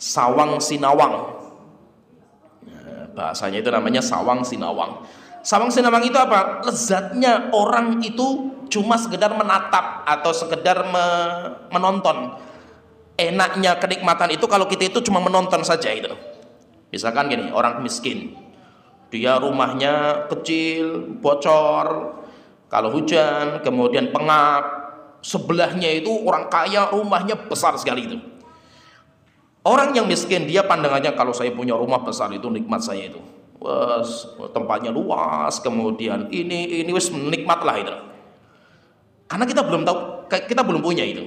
Speaker 2: sawang sinawang. Bahasanya itu namanya sawang sinawang. Sawang sinawang itu apa? Lezatnya orang itu cuma sekedar menatap atau sekedar menonton. Enaknya kenikmatan itu kalau kita itu cuma menonton saja itu. Misalkan gini, orang miskin, dia rumahnya kecil, bocor, kalau hujan, kemudian pengap. Sebelahnya itu orang kaya, rumahnya besar sekali itu. Orang yang miskin, dia pandangannya kalau saya punya rumah besar itu nikmat saya itu. wes, tempatnya luas, kemudian ini wes nikmat lah itu. Karena kita belum tahu, kita belum punya itu.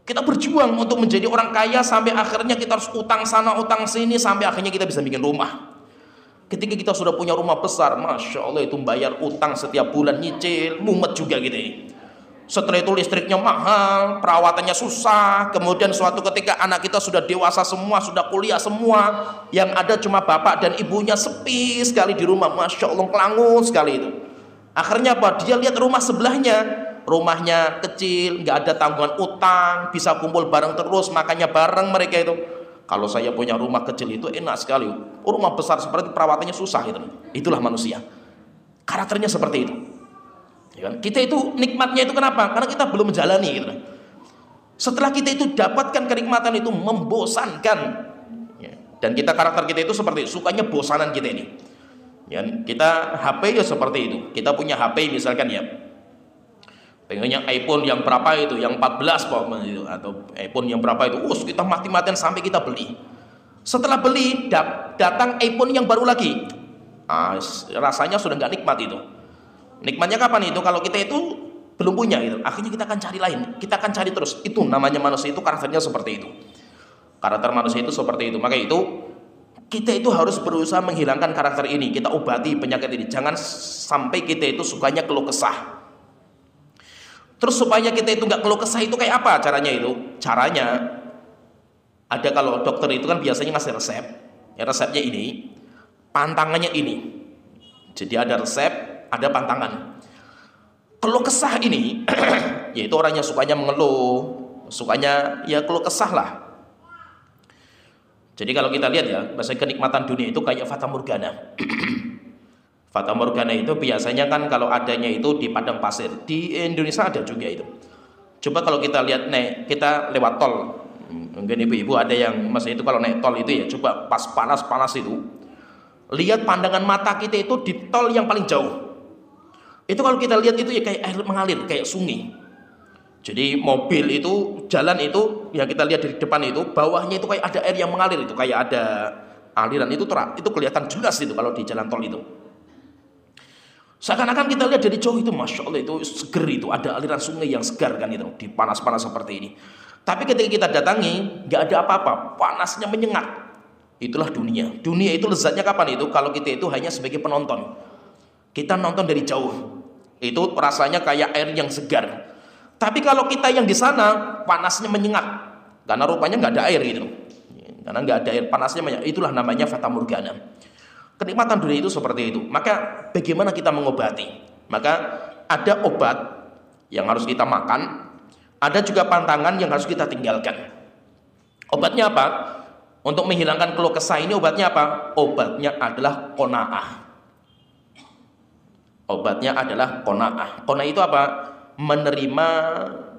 Speaker 2: Kita berjuang untuk menjadi orang kaya sampai akhirnya kita harus utang sana utang sini sampai akhirnya kita bisa bikin rumah. Ketika kita sudah punya rumah besar, masya Allah itu bayar utang setiap bulan nyicil, mumet juga gitu ya. Setelah itu listriknya mahal, perawatannya susah. Kemudian suatu ketika anak kita sudah dewasa semua, sudah kuliah semua, yang ada cuma bapak dan ibunya, sepi sekali di rumah, masya Allah kelangun sekali itu. Akhirnya apa? Dia lihat rumah sebelahnya, rumahnya kecil, nggak ada tanggungan utang, bisa kumpul bareng terus, makanya bareng mereka itu. Kalau saya punya rumah kecil itu enak sekali, rumah besar seperti perawatannya susah itu. Itulah manusia, karakternya seperti itu. Ya kan? Kita itu nikmatnya itu kenapa? Karena kita belum menjalani gitu. Setelah kita itu dapatkan kenikmatan itu membosankan ya. Dan kita karakter kita itu seperti itu, sukanya bosanan kita ini ya. Kita HP ya seperti itu, kita punya HP misalkan ya, pengennya iPhone yang berapa itu, yang 14 pokoknya itu, atau iPhone yang berapa itu, kita mati-matian sampai kita beli. Setelah beli datang iPhone yang baru lagi, rasanya sudah nggak nikmat itu. Nikmatnya kapan itu? Kalau kita itu belum punya gitu. Akhirnya kita akan cari lain, kita akan cari terus. Itu namanya manusia, itu karakternya seperti itu. Karakter manusia itu seperti itu. Maka itu kita itu harus berusaha menghilangkan karakter ini. Kita obati penyakit ini. Jangan sampai kita itu sukanya keluh kesah. Terus supaya kita itu nggak keluh kesah itu kayak apa caranya itu? Caranya ada, kalau dokter itu kan biasanya ngasih resep. Ya, resepnya ini, pantangannya ini. Jadi ada resep, ada pantangan. Keluh kesah ini yaitu orang yang sukanya mengeluh, sukanya ya keluh kesah lah. Jadi kalau kita lihat ya, bahasa kenikmatan dunia itu kayak fata morgana. Fata morgana itu biasanya kan kalau adanya itu di padang pasir. Di Indonesia ada juga itu. Coba kalau kita lihat kita lewat tol, mungkin ibu-ibu ada yang masa itu kalau naik tol itu ya, coba pas panas-panas itu, lihat pandangan mata kita itu di tol yang paling jauh. Itu kalau kita lihat itu ya kayak air mengalir, kayak sungai. Jadi mobil itu, jalan itu yang kita lihat dari depan itu, bawahnya itu kayak ada air yang mengalir itu, kayak ada aliran itu kelihatan jelas itu kalau di jalan tol itu. Seakan-akan kita lihat dari jauh itu, masya Allah itu seger itu, ada aliran sungai yang segar kan itu di panas-panas seperti ini. Tapi ketika kita datangi, nggak ada apa-apa, panasnya menyengat. Itulah dunia. Dunia itu lezatnya kapan itu? Kalau kita itu hanya sebagai penonton. Kita nonton dari jauh. Itu rasanya kayak air yang segar. Tapi kalau kita yang di sana, panasnya menyengat. Karena rupanya nggak ada air gitu. Karena nggak ada air, panasnya menyengat. Itulah namanya fata morgana. Kenikmatan dunia itu seperti itu. Maka bagaimana kita mengobati? Maka ada obat yang harus kita makan, ada juga pantangan yang harus kita tinggalkan. Obatnya apa? Untuk menghilangkan keluh kesah ini obatnya apa? Obatnya adalah qanaah. Obatnya adalah qanaah. Qanaah itu apa? Menerima,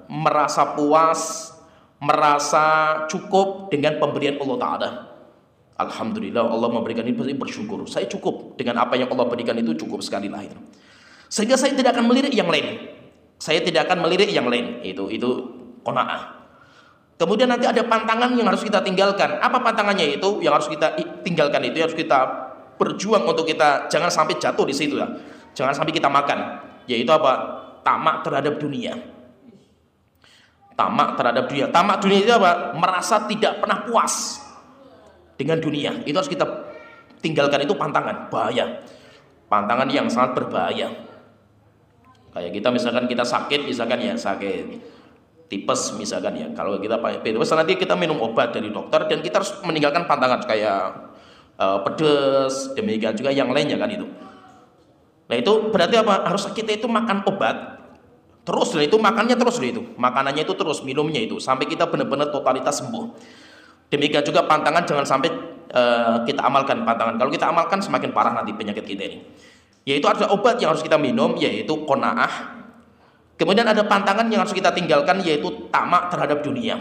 Speaker 2: merasa puas, merasa cukup dengan pemberian Allah Ta'ala. Alhamdulillah Allah memberikan ini, bersyukur. Saya cukup dengan apa yang Allah berikan, itu cukup sekali lah itu. Sehingga saya tidak akan melirik yang lain. Saya tidak akan melirik yang lain. Itu qanaah. Kemudian nanti ada pantangan yang harus kita tinggalkan. Apa pantangannya itu? Yang harus kita tinggalkan itu, harus kita berjuang untuk kita jangan sampai jatuh di situ ya. Jangan sampai kita makan. Yaitu apa? Tamak terhadap dunia. Tamak terhadap dunia. Tamak dunia itu apa? Merasa tidak pernah puas dengan dunia. Itu harus kita tinggalkan, itu pantangan, bahaya. Pantangan yang sangat berbahaya. Kayak kita misalkan kita sakit, misalkan ya sakit tipes misalkan ya. Kalau kita tipes nanti kita minum obat dari dokter dan kita harus meninggalkan pantangan kayak pedes, demikian juga yang lainnya kan itu. Nah itu berarti apa? Harus kita itu makan obat terus, itu makannya terus itu, makanannya itu terus, minumnya itu sampai kita benar-benar totalitas sembuh. Demikian juga pantangan jangan sampai kita amalkan pantangan. Kalau kita amalkan semakin parah nanti penyakit kita ini. Yaitu ada obat yang harus kita minum, yaitu qanaah. Kemudian ada pantangan yang harus kita tinggalkan, yaitu tamak terhadap dunia.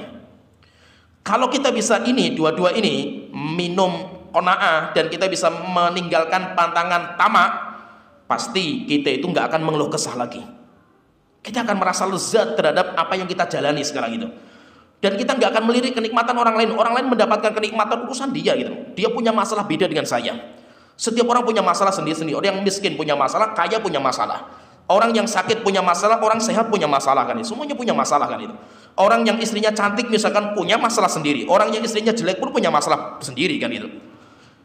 Speaker 2: Kalau kita bisa ini, dua-dua ini, minum qanaah dan kita bisa meninggalkan pantangan tamak, pasti kita itu nggak akan mengeluh kesah lagi. Kita akan merasa lezat terhadap apa yang kita jalani sekarang itu. Dan kita nggak akan melirik kenikmatan orang lain. Orang lain mendapatkan kenikmatan urusan dia gitu. Dia punya masalah beda dengan saya. Setiap orang punya masalah sendiri-sendiri. Orang yang miskin punya masalah, kaya punya masalah. Orang yang sakit punya masalah, orang sehat punya masalah kan itu. Semuanya punya masalah kan itu. Orang yang istrinya cantik misalkan punya masalah sendiri. Orang yang istrinya jelek pun punya masalah sendiri kan itu.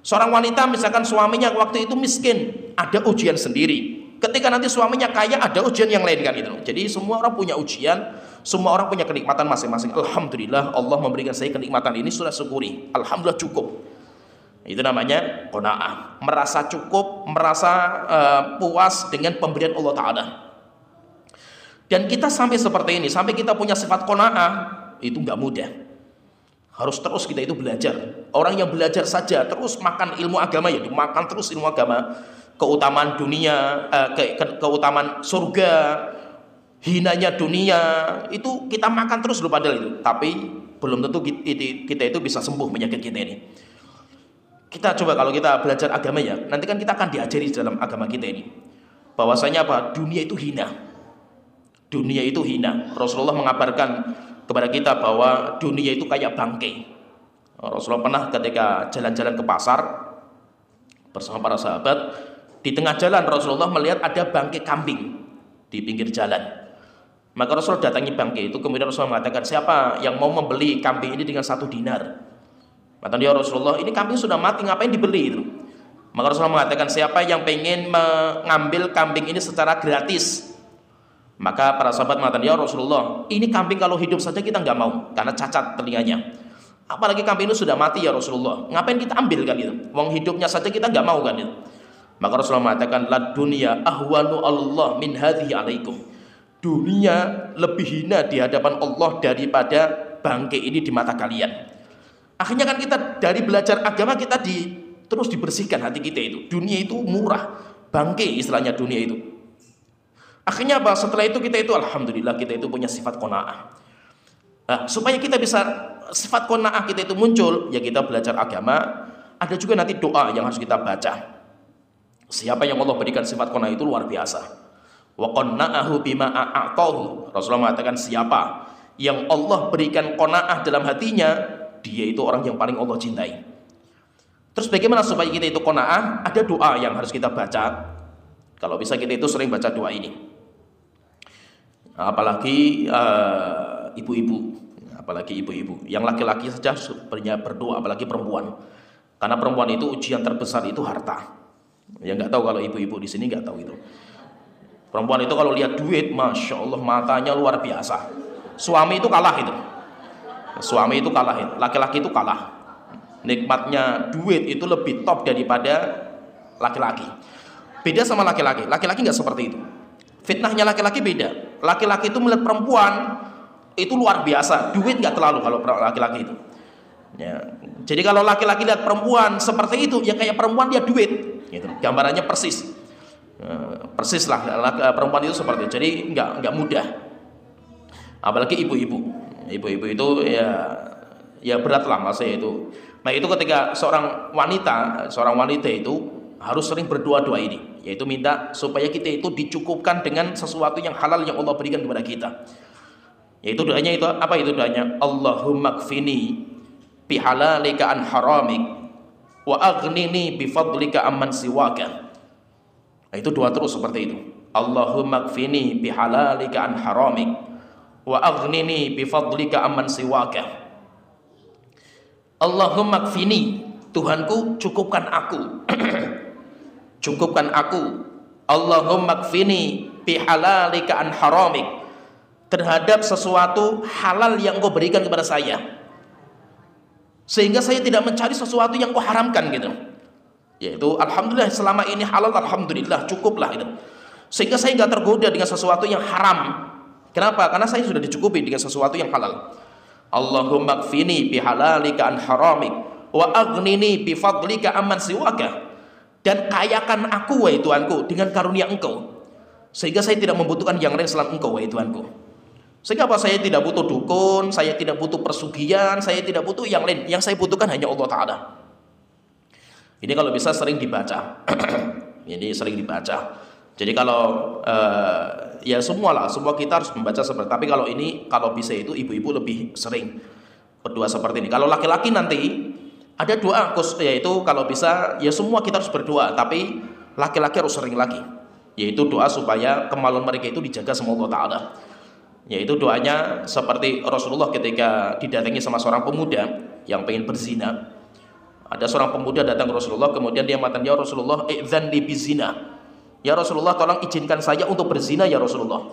Speaker 2: Seorang wanita misalkan suaminya waktu itu miskin, ada ujian sendiri. Ketika nanti suaminya kaya, ada ujian yang lain kan itu. Jadi semua orang punya ujian, semua orang punya kenikmatan masing-masing. Alhamdulillah Allah memberikan saya kenikmatan ini, sudah syukuri. Alhamdulillah cukup. Itu namanya qanaah, merasa cukup, merasa puas dengan pemberian Allah Ta'ala. Dan kita sampai seperti ini, sampai kita punya sifat qanaah, itu nggak mudah. Harus terus kita itu belajar. Orang yang belajar saja terus makan ilmu agama, ya dimakan terus ilmu agama. Keutamaan dunia, keutamaan surga, hinanya dunia, itu kita makan terus loh padahal itu. Tapi belum tentu kita itu bisa sembuh penyakit kita ini. Kita coba kalau kita belajar agama ya, nanti kan kita akan diajari dalam agama kita ini bahwasanya apa? Dunia itu hina. Dunia itu hina. Rasulullah mengabarkan kepada kita bahwa dunia itu kayak bangkai. Rasulullah pernah ketika jalan-jalan ke pasar bersama para sahabat, di tengah jalan Rasulullah melihat ada bangkai kambing di pinggir jalan. Maka Rasulullah datangi bangkai itu, kemudian Rasulullah mengatakan, siapa yang mau membeli kambing ini dengan 1 dinar? Kata dia, Rasulullah, ini kambing sudah mati, ngapain dibeli itu? Maka Rasulullah mengatakan, siapa yang pengen mengambil kambing ini secara gratis? Maka para sahabat mengatakan, ya Rasulullah, ini kambing kalau hidup saja kita nggak mau karena cacat telinganya. Apalagi kambing itu sudah mati ya Rasulullah, ngapain kita ambil kan itu? Wong hidupnya saja kita nggak mau kan itu. Maka Rasulullah mengatakan, la dunia ahwanu Allah min hadhihi alaikum. Dunia lebih hina di hadapan Allah daripada bangkai ini di mata kalian. Akhirnya kan kita dari belajar agama kita terus dibersihkan hati kita itu. Dunia itu murah, bangkai istilahnya dunia itu. Akhirnya apa? Setelah itu kita itu alhamdulillah kita itu punya sifat qanaah. Nah, supaya kita bisa sifat qanaah kita itu muncul, ya kita belajar agama. Ada juga nanti doa yang harus kita baca. Siapa yang Allah berikan sifat qanaah itu luar biasa. Wa qanna'ahu bima a'tahu. Rasulullah mengatakan siapa yang Allah berikan qanaah dalam hatinya, dia itu orang yang paling Allah cintai. Terus bagaimana supaya kita itu qanaah? Ada doa yang harus kita baca. Kalau bisa kita itu sering baca doa ini. Apalagi ibu-ibu. Yang laki-laki saja sebenarnya berdoa, apalagi perempuan. Karena perempuan itu ujian terbesar itu harta. Ya nggak tahu kalau ibu-ibu di sini nggak tahu itu. Perempuan itu kalau lihat duit, masya Allah matanya luar biasa. Suami itu kalah itu. Suami itu kalah itu. Laki-laki itu kalah. Nikmatnya duit itu lebih top daripada laki-laki. Beda sama laki-laki. Laki-laki nggak seperti itu. Fitnahnya laki-laki beda. Laki-laki itu melihat perempuan itu luar biasa. Duit nggak terlalu kalau laki-laki itu. Ya. Jadi kalau laki-laki lihat perempuan seperti itu, ya kayak perempuan lihat duit. Gitu. Gambarannya persis, persis lah perempuan itu seperti itu. Jadi nggak mudah. Apalagi ibu-ibu itu ya berat lah masa itu. Nah itu ketika seorang wanita itu harus sering berdoa ini, yaitu minta supaya kita itu dicukupkan dengan sesuatu yang halal yang Allah berikan kepada kita. Yaitu doanya itu apa itu doanya? Allahumma kfini bihalalika an haramik wa aghnini bifadlika amman siwaka. Nah, itu doa terus seperti itu. Allahumma kfini bihalalika an haramik wa aghnini bifadlika amman siwaka. Allahumma kfini, Tuhanku cukupkan aku. Cukupkan aku. Allahumma kfini bihalalika an haramik, terhadap sesuatu halal yang Kau berikan kepada saya, sehingga saya tidak mencari sesuatu yang Kau haramkan gitu. Yaitu alhamdulillah selama ini halal, alhamdulillah cukuplah itu. Sehingga saya nggak tergoda dengan sesuatu yang haram. Kenapa? Karena saya sudah dicukupi dengan sesuatu yang halal. Allahumma kfini bihalalika an haramik wa aghnini bifadlika amman siwaka. Dan kayakan aku wahai Tuhanku dengan karunia Engkau, sehingga saya tidak membutuhkan yang lain selain Engkau wahai Tuhanku. Sehingga apa? Saya tidak butuh dukun, saya tidak butuh persugihan, saya tidak butuh yang lain. Yang saya butuhkan hanya Allah Ta'ala. Ini kalau bisa sering dibaca. Ini sering dibaca. Jadi kalau ya semua kita harus membaca seperti. Tapi kalau ini, kalau bisa itu ibu-ibu lebih sering berdoa seperti ini. Kalau laki-laki nanti Ada doa yaitu kalau bisa ya semua kita harus berdoa, tapi laki-laki harus sering lagi, yaitu doa supaya kemaluan mereka itu dijaga sama Allah Ta'ala. Yaitu doanya seperti Rasulullah ketika didatangi sama seorang pemuda yang pengen berzina. Ada seorang pemuda datang ke Rasulullah, kemudian dia mengatakan, ya Rasulullah, idzan li bizina. Ya Rasulullah, tolong izinkan saya untuk berzina ya Rasulullah.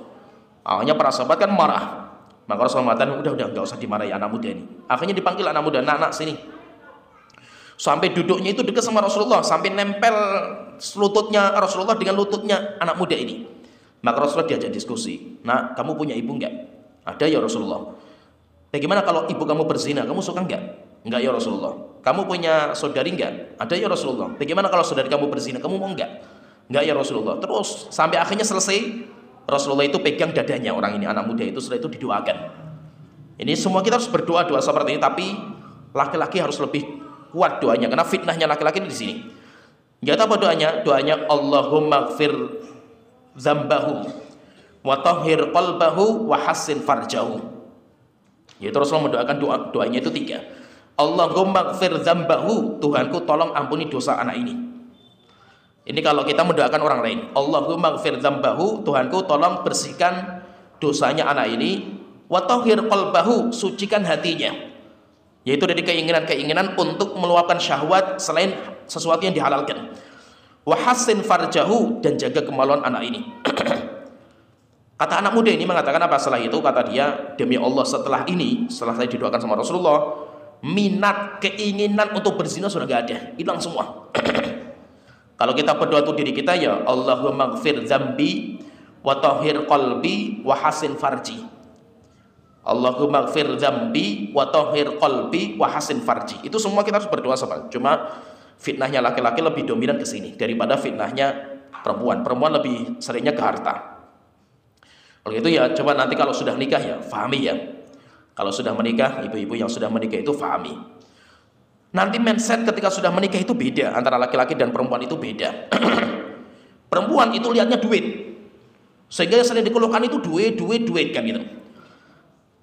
Speaker 2: Akhirnya para sahabat kan marah. Maka Rasulullah mengatakan, udah nggak usah dimarahi anak muda ini. Akhirnya dipanggil anak muda, nak sini. Sampai duduknya itu dekat sama Rasulullah, sampai nempel lututnya Rasulullah dengan lututnya anak muda ini. Maka Rasulullah diajak diskusi. Nah, kamu punya ibu enggak? Ada ya Rasulullah. Bagaimana kalau ibu kamu berzina? Kamu suka enggak? Enggak ya Rasulullah. Kamu punya saudari enggak? Ada ya Rasulullah. Bagaimana kalau saudari kamu berzina? Kamu mau enggak? Enggak ya Rasulullah. Terus sampai akhirnya selesai, Rasulullah itu pegang dadanya orang ini, anak muda itu, setelah itu didoakan. Ini semua kita harus berdoa-doa seperti ini, tapi laki-laki harus lebih kuat doanya, karena fitnahnya laki-laki di sini. Enggak tahu apa doanya? Doanya Allahumma gfir dzambahu wa tahhir qalbahu wa hassin farjahu. Yaitu Rasulullah mendoakan doanya itu 3. Allahumma gfir dzambahu, Tuhanku tolong ampuni dosa anak ini. Ini kalau kita mendoakan orang lain. Allahumma gfir dzambahu, Tuhanku tolong bersihkan dosanya anak ini. Wa tahhir qalbahu, sucikan hatinya. Yaitu dari keinginan-keinginan untuk meluapkan syahwat selain sesuatu yang dihalalkan. Wa hassin farjahu, dan jaga kemaluan anak ini. Kata anak muda ini mengatakan apa setelah itu? Kata dia, demi Allah, setelah saya didoakan sama Rasulullah, minat keinginan untuk berzina sudah gak ada, hilang semua. Kalau kita berdoa untuk diri kita, ya Allahumma gfir dzambi wa tahhir qalbi wa hassin farji. Allahumma gfir dzambi wa tahhir qalbi wa hassin farji. Itu semua kita harus berdoa sama. Cuma fitnahnya laki-laki lebih dominan ke sini daripada fitnahnya perempuan. Perempuan lebih seringnya ke harta. Kalau itu ya coba nanti kalau sudah nikah ya fahami ya. Kalau sudah menikah, ibu-ibu yang sudah menikah itu fahami. Nanti mindset ketika sudah menikah itu beda, antara laki-laki dan perempuan itu beda. Perempuan itu lihatnya duit, sehingga yang sering dikeluhkan itu duit kan gitu.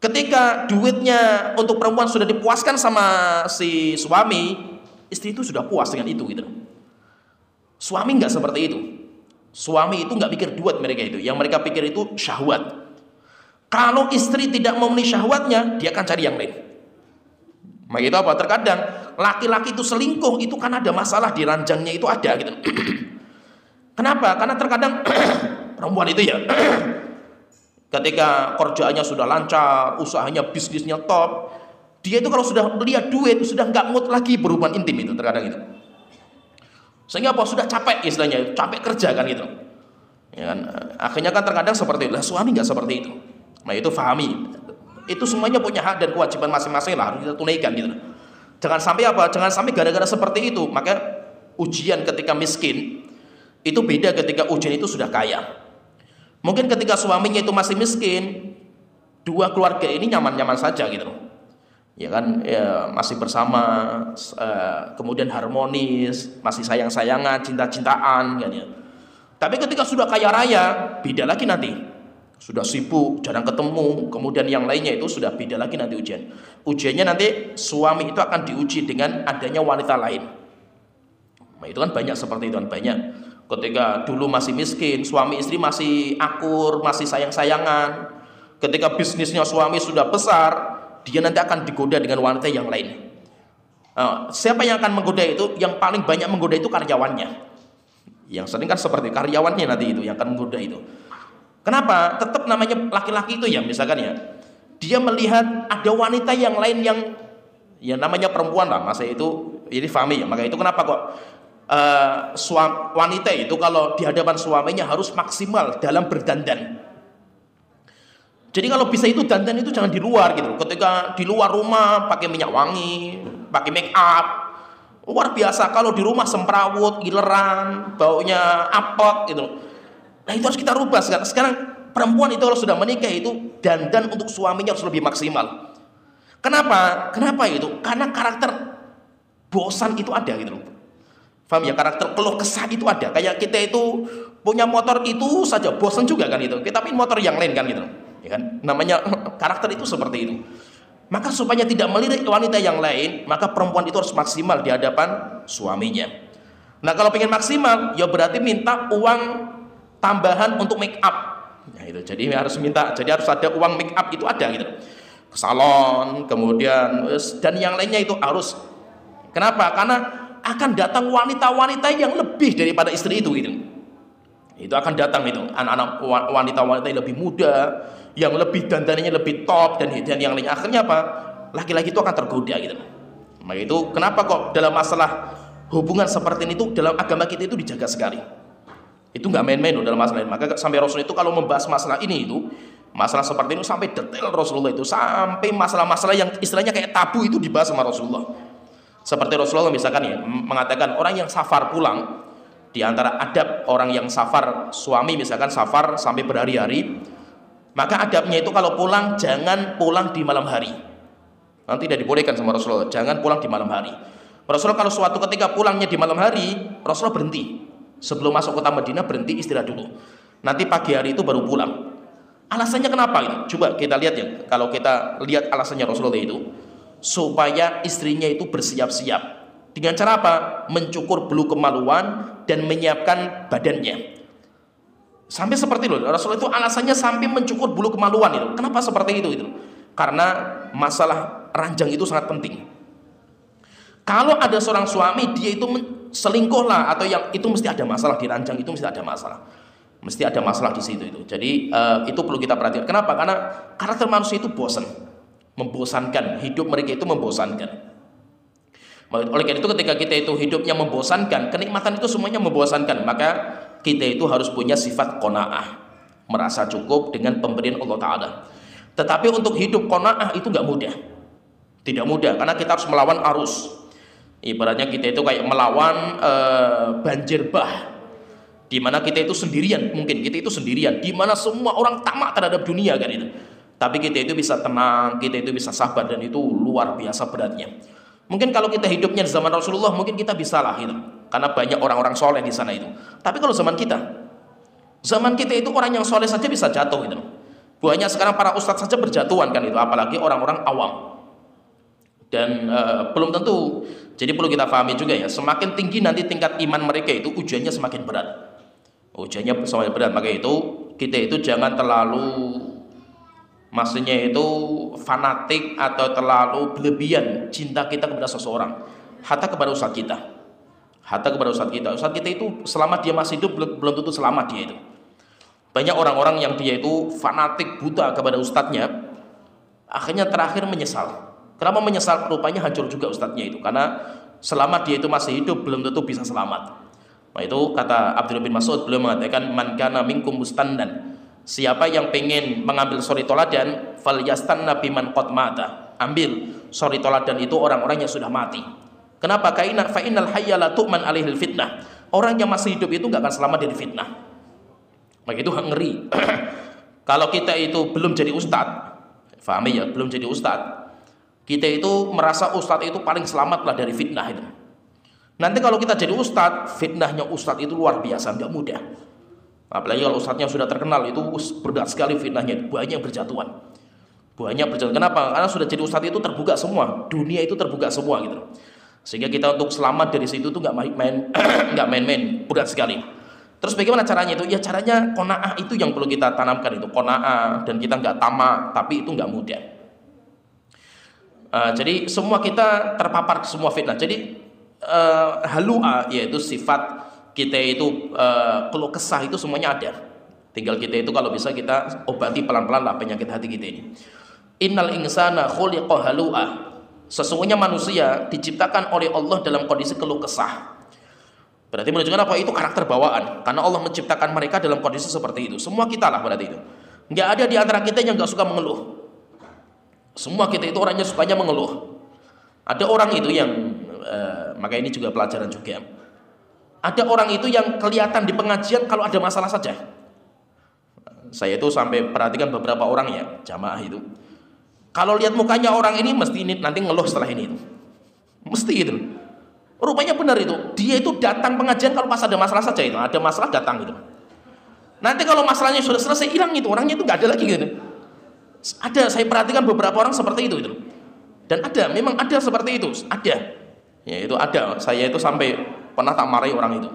Speaker 2: Ketika duitnya untuk perempuan sudah dipuaskan sama si suami, istri itu sudah puas dengan itu gitu. Suami nggak seperti itu. Suami itu nggak pikir duit mereka itu, yang mereka pikir itu syahwat. Kalau istri tidak memenuhi syahwatnya, dia akan cari yang lain. Maka itu apa? Terkadang laki-laki itu selingkuh itu kan ada masalah di ranjangnya itu ada gitu. Kenapa? Karena terkadang perempuan itu ya ketika kerjaannya sudah lancar, usahanya, bisnisnya top, dia itu kalau sudah lihat duit sudah nggak mood lagi berhubungan intim itu terkadang itu. Sehingga apa? Sudah capek istilahnya, capek kerja kan gitu. Ya kan? Akhirnya kan terkadang seperti itu. Lah suami nggak seperti itu. Nah itu fahami. Itu semuanya punya hak dan kewajiban masing-masing lah, harus kita tunaikan gitu. Jangan sampai apa? Jangan sampai gara-gara seperti itu maka ujian ketika miskin itu beda ketika ujian itu sudah kaya. Mungkin ketika suaminya itu masih miskin, dua keluarga ini nyaman-nyaman saja gitu. Ya kan, ya, masih bersama, kemudian harmonis, masih sayang-sayangan, cinta-cintaan kan ya. Tapi ketika sudah kaya raya, beda lagi nanti. Sudah sibuk, jarang ketemu, kemudian yang lainnya itu sudah beda lagi nanti ujian. Ujiannya nanti suami itu akan diuji dengan adanya wanita lain. Nah, itu kan banyak seperti itu kan, banyak. Ketika dulu masih miskin, suami istri masih akur, masih sayang-sayangan. Ketika bisnisnya suami sudah besar, dia nanti akan digoda dengan wanita yang lain. Siapa yang akan menggoda itu? Yang paling banyak menggoda itu karyawannya. Yang sering kan seperti karyawannya nanti itu yang akan menggoda itu. Kenapa? Tetap namanya laki-laki itu ya, misalkan ya, dia melihat ada wanita yang lain yang ya namanya perempuan lah, masa itu ini fahami ya. Maka itu kenapa kok wanita itu kalau di hadapan suaminya harus maksimal dalam berdandan. Jadi kalau bisa itu dandan itu jangan di luar gitu. Ketika di luar rumah pakai minyak wangi, pakai make up, luar biasa. Kalau di rumah semrawut, gileran, baunya apek gitu. Nah itu harus kita rubah sekarang. Sekarang perempuan itu kalau sudah menikah itu dandan untuk suaminya harus lebih maksimal. Kenapa? Kenapa itu? Karena karakter bosan itu ada gitu loh. Paham ya? Karakter keluh kesah itu ada. Kayak kita itu punya motor itu saja bosan juga kan itu. Kita punya motor yang lain kan gitu. Ya kan? Namanya karakter itu seperti itu. Maka supaya tidak melirik wanita yang lain, maka perempuan itu harus maksimal di hadapan suaminya. Nah kalau pengen maksimal, ya berarti minta uang tambahan untuk make up. Nah, itu jadi harus minta, jadi harus ada uang make up itu ada gitu. Ke salon, kemudian dan yang lainnya itu harus. Kenapa? Karena akan datang wanita-wanita yang lebih daripada istri itu gitu. Itu akan datang itu anak-anak wanita-wanita yang lebih muda, yang lebih dandanannya lebih top dan yang lainnya. Akhirnya apa? Laki-laki itu akan tergoda gitu. Nah itu kenapa kok dalam masalah hubungan seperti ini itu dalam agama kita itu dijaga sekali. Itu nggak main-main loh dalam masalah ini. Maka sampai Rasul itu kalau membahas masalah ini itu, masalah seperti ini sampai detail Rasulullah itu, sampai masalah-masalah yang istilahnya kayak tabu itu dibahas sama Rasulullah. Seperti Rasulullah misalkan ya mengatakan orang yang safar pulang, di antara adab orang yang safar, suami misalkan safar sampai berhari-hari, maka adabnya itu kalau pulang jangan pulang di malam hari. Nanti tidak dibolehkan sama Rasulullah, jangan pulang di malam hari. Rasulullah kalau suatu ketika pulangnya di malam hari, Rasulullah berhenti. Sebelum masuk kota Madinah berhenti istirahat dulu. Nanti pagi hari itu baru pulang. Alasannya kenapa itu? Coba kita lihat ya. Kalau kita lihat alasannya Rasulullah itu, supaya istrinya itu bersiap-siap. Dengan cara apa? Mencukur bulu kemaluan dan menyiapkan badannya. Sampai seperti itu. Rasulullah itu alasannya sampai mencukur bulu kemaluan itu. Kenapa seperti itu? Karena masalah ranjang itu sangat penting. Kalau ada seorang suami dia itu selingkuh lah, atau yang itu mesti ada masalah di ranjang itu, mesti ada masalah. Mesti ada masalah di situ itu. Jadi itu perlu kita perhatikan. Kenapa? Karena karakter manusia itu bosan, membosankan. Hidup mereka itu membosankan. Oleh karena itu ketika kita itu hidupnya membosankan, kenikmatan itu semuanya membosankan, maka kita itu harus punya sifat qanaah, merasa cukup dengan pemberian Allah Ta'ala. Tetapi untuk hidup qanaah itu nggak mudah, tidak mudah, karena kita harus melawan arus. Ibaratnya kita itu kayak melawan banjir bah, di mana kita itu sendirian, mungkin kita itu sendirian, di mana semua orang tamak terhadap dunia kan itu. Tapi kita itu bisa tenang, kita itu bisa sabar, dan itu luar biasa beratnya. Mungkin kalau kita hidupnya di zaman Rasulullah, mungkin kita bisa lah itu, karena banyak orang-orang soleh di sana itu. Tapi kalau zaman kita itu orang yang soleh saja bisa jatuh gitu. Banyak sekarang para ustadz saja berjatuhan kan itu, apalagi orang-orang awam. Dan belum tentu. Jadi perlu kita pahami juga ya, semakin tinggi nanti tingkat iman mereka itu, ujiannya semakin berat. Ujiannya semakin berat. Maka itu kita itu jangan terlalu, maksudnya itu fanatik atau terlalu berlebihan cinta kita kepada seseorang, hatta kepada ustadz kita. Hatta kepada ustadz kita. Ustadz kita itu selama dia masih hidup belum tentu selamat dia itu. Banyak orang-orang yang dia itu fanatik buta kepada ustadznya, akhirnya terakhir menyesal. Kenapa menyesal? Rupanya hancur juga ustadznya itu, karena selama dia itu masih hidup belum tentu bisa selamat. Nah itu kata Abdullah bin Mas'ud, beliau mengatakan man kana minkum mustandan, siapa yang pengen mengambil suri toladan, falyastanna biman qad mata, ambil suri toladan itu orang-orang yang sudah mati. Kenapa? Fa innal hayya la tu'man alaihil fitnah, orang yang masih hidup itu nggak akan selamat dari fitnah. Maka itu ngeri. Kalau kita itu belum jadi ustadz, fahami ya, belum jadi ustadz, kita itu merasa ustadz itu paling selamat lah dari fitnah itu. Nanti kalau kita jadi ustadz, fitnahnya ustadz itu luar biasa, nggak mudah. Apalagi kalau ustadznya sudah terkenal, itu berat sekali fitnahnya, banyak berjatuhan. Banyak berjatuhan. Kenapa? Karena sudah jadi ustadz itu terbuka semua, dunia itu terbuka semua gitu. Sehingga kita untuk selamat dari situ tuh nggak main-main, berat sekali. Terus bagaimana caranya itu? Ya caranya qanaah itu yang perlu kita tanamkan itu, qanaah, dan kita nggak tamak, tapi itu nggak mudah. Jadi semua kita terpapar semua fitnah. Jadi halu'a, yaitu sifat kita itu keluh kesah itu semuanya ada. Tinggal kita itu kalau bisa kita obati pelan-pelan lah penyakit hati kita ini. Innal insana khuliqa halu'a, sesungguhnya manusia diciptakan oleh Allah dalam kondisi keluh kesah. Berarti menunjukkan apa? Itu karakter bawaan, karena Allah menciptakan mereka dalam kondisi seperti itu. Semua kita lah berarti itu. Nggak ada di antara kita yang nggak suka mengeluh. Semua kita itu orangnya sukanya mengeluh. Ada orang itu yang maka ini juga pelajaran juga. Ada orang itu yang kelihatan di pengajian kalau ada masalah saja. Saya itu sampai perhatikan beberapa orang ya, jamaah itu. Kalau lihat mukanya orang ini mesti ini nanti ngeluh setelah ini itu. Mesti itu. Rupanya benar itu. Dia itu datang pengajian kalau pas ada masalah saja itu. Ada masalah datang gitu. Nanti kalau masalahnya sudah selesai hilang itu, orangnya itu nggak ada lagi gitu. Ada, saya perhatikan beberapa orang seperti itu gitu. Dan ada, memang ada seperti itu, ada. Ya itu ada. Saya itu sampai pernah tak marahi orang itu.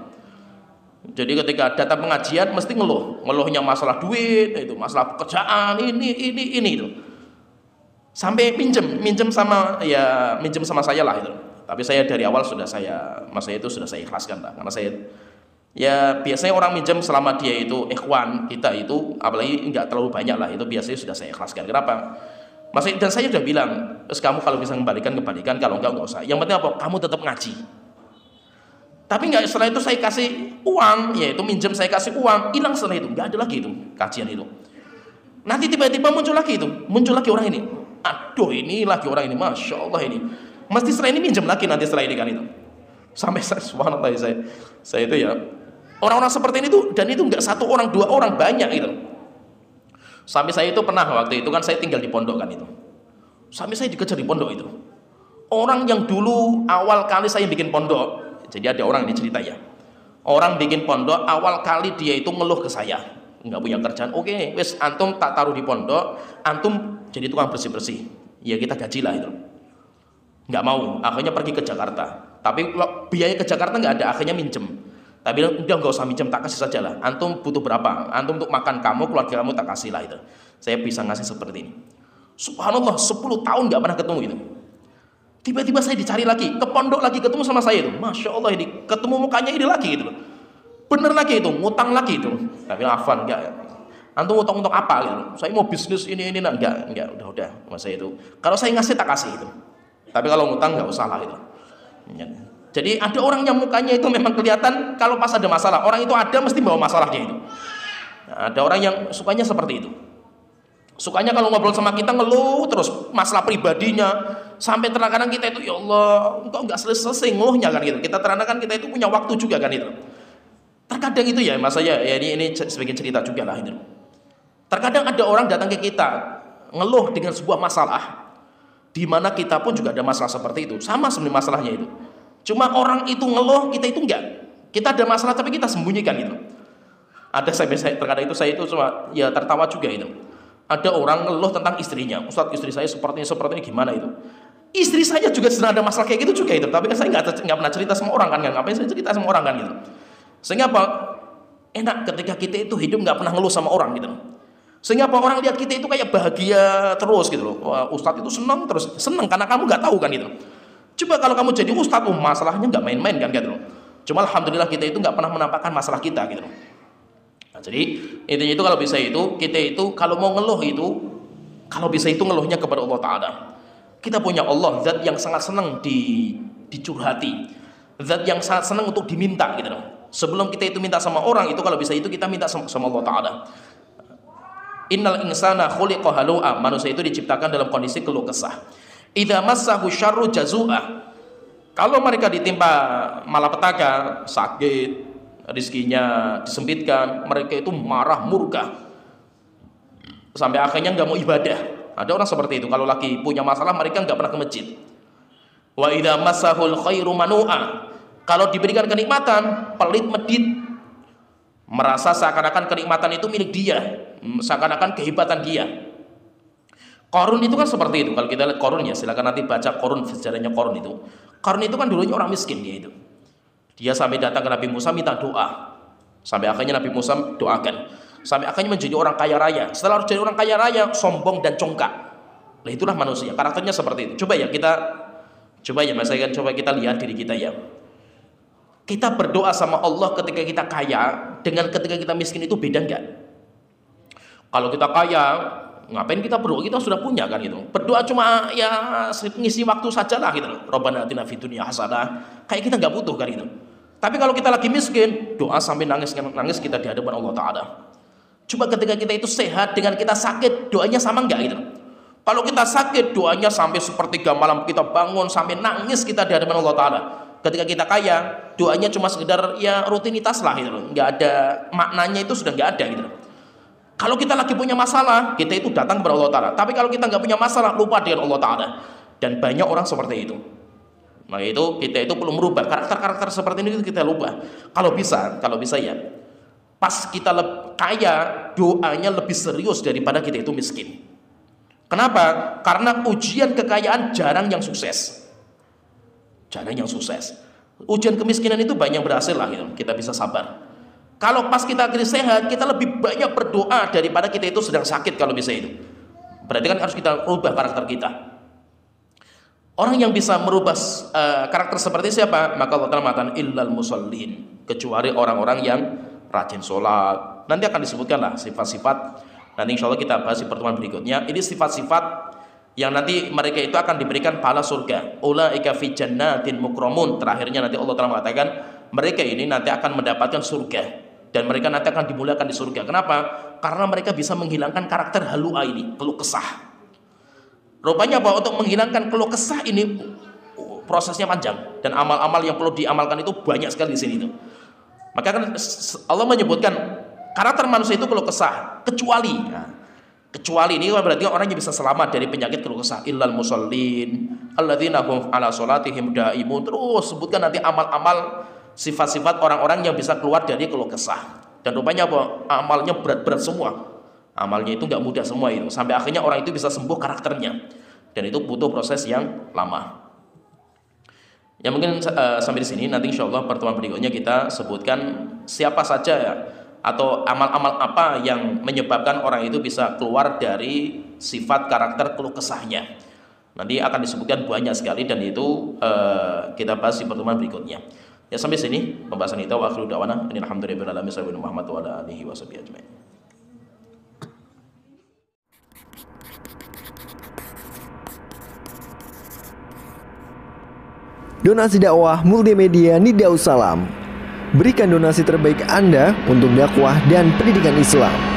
Speaker 2: Jadi ketika datang pengajian mesti ngeluhnya masalah duit, itu masalah pekerjaan, ini itu. Sampai minjem sama saya lah itu. Tapi saya dari awal masa itu sudah saya ikhlaskan lah, karena saya ya biasanya orang minjem selama dia itu ikhwan kita itu, apalagi nggak terlalu banyak lah, itu biasanya sudah saya ikhlaskan. Kenapa? Dan saya sudah bilang, terus kamu kalau bisa kembalikan, kalau enggak usah. Yang penting apa? Kamu tetap ngaji. Tapi enggak, setelah itu saya kasih uang, yaitu minjem saya kasih uang, hilang setelah itu, enggak ada lagi itu kajian itu. Nanti tiba-tiba muncul lagi orang ini. Aduh, ini lagi orang ini, masya Allah ini. Mesti setelah ini minjem lagi nanti setelah ini kan itu. Sampai subhanallah saya itu ya orang-orang seperti ini tuh, dan itu enggak satu orang, dua orang, banyak itu. Sampai saya itu pernah waktu itu kan saya tinggal di pondok kan itu. Sampai saya dikejar di pondok itu. Orang yang dulu awal kali saya bikin pondok, jadi ada orang ini cerita ya. Orang bikin pondok awal kali dia itu ngeluh ke saya, nggak punya kerjaan. Oke, wes antum tak taruh di pondok, antum jadi tukang bersih-bersih. Ya kita gajilah itu. Nggak mau, akhirnya pergi ke Jakarta. Tapi biaya ke Jakarta nggak ada, akhirnya minjem. Tapi udah nggak usah minjem, tak kasih saja lah. Antum butuh berapa? Antum untuk makan kamu, keluarga kamu tak kasih lah itu. Saya bisa ngasih seperti ini. Subhanallah, 10 tahun nggak pernah ketemu itu. Tiba-tiba saya dicari lagi, ke pondok lagi ketemu sama saya itu. Masya Allah ini, ketemu mukanya ini lagi gitu loh. Bener lagi itu, ngutang lagi itu. Tapi afan enggak. Antum ngutang apa gitu. Saya mau bisnis ini nah enggak, udah masa itu. Kalau saya ngasih tak kasih itu. Tapi kalau ngutang nggak usah lah itu. Jadi ada orang yang mukanya itu memang kelihatan kalau pas ada masalah, orang itu ada mesti bawa masalah dia itu. Nah, ada orang yang sukanya seperti itu. Sukanya kalau ngobrol sama kita ngeluh terus masalah pribadinya, sampai terkadang kita itu ya Allah, kok nggak selesai ngeluhnya kan gitu. Kita terkadang kita itu punya waktu juga kan itu. Terkadang itu ya mas saya ya ini sebagai cerita juga lah itu. Terkadang ada orang datang ke kita ngeluh dengan sebuah masalah, di mana kita pun juga ada masalah seperti itu, sama sebenarnya masalahnya itu. Cuma orang itu ngeluh, kita itu enggak. Kita ada masalah tapi kita sembunyikan itu. Ada terkadang itu saya itu cuma ya tertawa juga itu. Ada orang ngeluh tentang istrinya. Ustaz, istri saya seperti ini gimana itu? Istri saya juga sedang ada masalah kayak gitu juga itu. Tapi kan saya nggak pernah cerita sama orang kan, ngapain saya cerita sama orang kan gitu. Sehingga apa? Enak ketika kita itu hidup nggak pernah ngeluh sama orang gitu. Sehingga apa? Orang lihat kita itu kayak bahagia terus gitu loh. Wah, Ustaz itu senang karena kamu nggak tahu kan gitu. Coba kalau kamu jadi ustadz, masalahnya nggak main-main kan gitu loh. Cuma alhamdulillah kita itu nggak pernah menampakkan masalah kita gitu loh. Nah, jadi intinya itu kalau bisa itu kita itu kalau mau ngeluh itu, kalau bisa itu ngeluhnya kepada Allah Taala. Kita punya Allah, zat yang sangat senang dicurhati, zat yang sangat senang untuk diminta gitu loh. Sebelum kita itu minta sama orang itu, kalau bisa itu kita minta sama Allah Taala. Innal insana khuliqa halu'a, manusia itu diciptakan dalam kondisi keluh kesah. Idza massahu syarru jazua. Kalau mereka ditimpa malapetaka, sakit, rezekinya disempitkan, mereka itu marah, murka. Sampai akhirnya enggak mau ibadah. Ada orang seperti itu, kalau lagi punya masalah mereka enggak pernah ke masjid. Wa idza massahul khairu manu'a. Kalau diberikan kenikmatan, pelit medit. Merasa seakan-akan kenikmatan itu milik dia, seakan-akan kehebatan dia. Qarun itu kan seperti itu. Kalau kita lihat Qarun ya, silakan nanti baca Qarun, sejarahnya Qarun itu. Qarun itu kan dulunya orang miskin dia itu. Dia sampai datang ke Nabi Musa minta doa. Sampai akhirnya Nabi Musa doakan. Sampai akhirnya menjadi orang kaya raya. Setelah harus jadi orang kaya raya, sombong dan congkak. Nah, itulah manusia. Karakternya seperti itu. Coba kita lihat diri kita ya. Kita berdoa sama Allah ketika kita kaya dengan ketika kita miskin itu beda enggak? Kalau kita kaya, ngapain kita berdoa? Kita sudah punya kan gitu. Berdoa cuma ya ngisi waktu saja lah gitu. Rabbana atina fid dunya hasanah. Kayak kita nggak butuh kan itu. Tapi kalau kita lagi miskin, doa sampai nangis kita di hadapan Allah Taala. Coba ketika kita itu sehat dengan kita sakit, doanya sama nggak gitu? Kalau kita sakit, doanya sampai sepertiga malam kita bangun sampai nangis kita di hadapan Allah Taala. Ketika kita kaya, doanya cuma sekedar ya rutinitas lah gitu. Nggak ada maknanya, itu sudah nggak ada gitu. Kalau kita lagi punya masalah, kita itu datang kepada Allah Ta'ala. Tapi kalau kita nggak punya masalah, lupa dengan Allah Ta'ala. Dan banyak orang seperti itu. Maka itu kita itu perlu merubah karakter-karakter seperti ini, kita lupa. Kalau bisa ya, pas kita kaya, doanya lebih serius daripada kita itu miskin. Kenapa? Karena ujian kekayaan jarang yang sukses. Jarang yang sukses. Ujian kemiskinan itu banyak berhasil lah gitu. Kita bisa sabar. Kalau pas kita akhirnya sehat, kita lebih banyak berdoa daripada kita itu sedang sakit kalau bisa itu. Berarti kan harus kita rubah karakter kita. Orang yang bisa merubah karakter seperti siapa? Maka Allah Ta'ala mengatakan illal musallin, kecuali orang-orang yang rajin sholat. Nanti akan disebutkan lah sifat-sifat. Nanti insya Allah kita bahas di pertemuan berikutnya. Ini sifat-sifat yang nanti mereka itu akan diberikan pahala surga. Ulaika fi jannatin mukramun. Terakhirnya nanti Allah Ta'ala mengatakan mereka ini nanti akan mendapatkan surga, dan mereka nanti akan dimuliakan di surga. Kenapa? Karena mereka bisa menghilangkan karakter halua ini, keluh kesah. Rupanya bahwa untuk menghilangkan keluh kesah ini prosesnya panjang, dan amal-amal yang perlu diamalkan itu banyak sekali di sini itu. Maka kan Allah menyebutkan karakter manusia itu keluh kesah, kecuali ini berarti orang yang bisa selamat dari penyakit keluh kesah. Illal musallin alladzina hum ala sholatihim daimun. Terus sebutkan nanti amal-amal, sifat-sifat orang-orang yang bisa keluar dari keluh kesah. Dan rupanya apa? Amalnya berat-berat semua. Amalnya itu nggak mudah semua itu. Sampai akhirnya orang itu bisa sembuh karakternya. Dan itu butuh proses yang lama. Ya mungkin sampai di sini. Nanti insya Allah pertemuan berikutnya kita sebutkan siapa saja ya, atau amal-amal apa yang menyebabkan orang itu bisa keluar dari sifat karakter keluh kesahnya. Nanti akan disebutkan banyak sekali, dan itu kita bahas di pertemuan berikutnya. Ya sampai sini pembahasan kita. Wa akhiru da'wana alhamdulillahi rabbil alamin. Muhammad wa ala alihi washabihi ajmain.
Speaker 3: Donasi dakwah multimedia Nida Salam. Berikan donasi terbaik Anda untuk dakwah dan pendidikan Islam.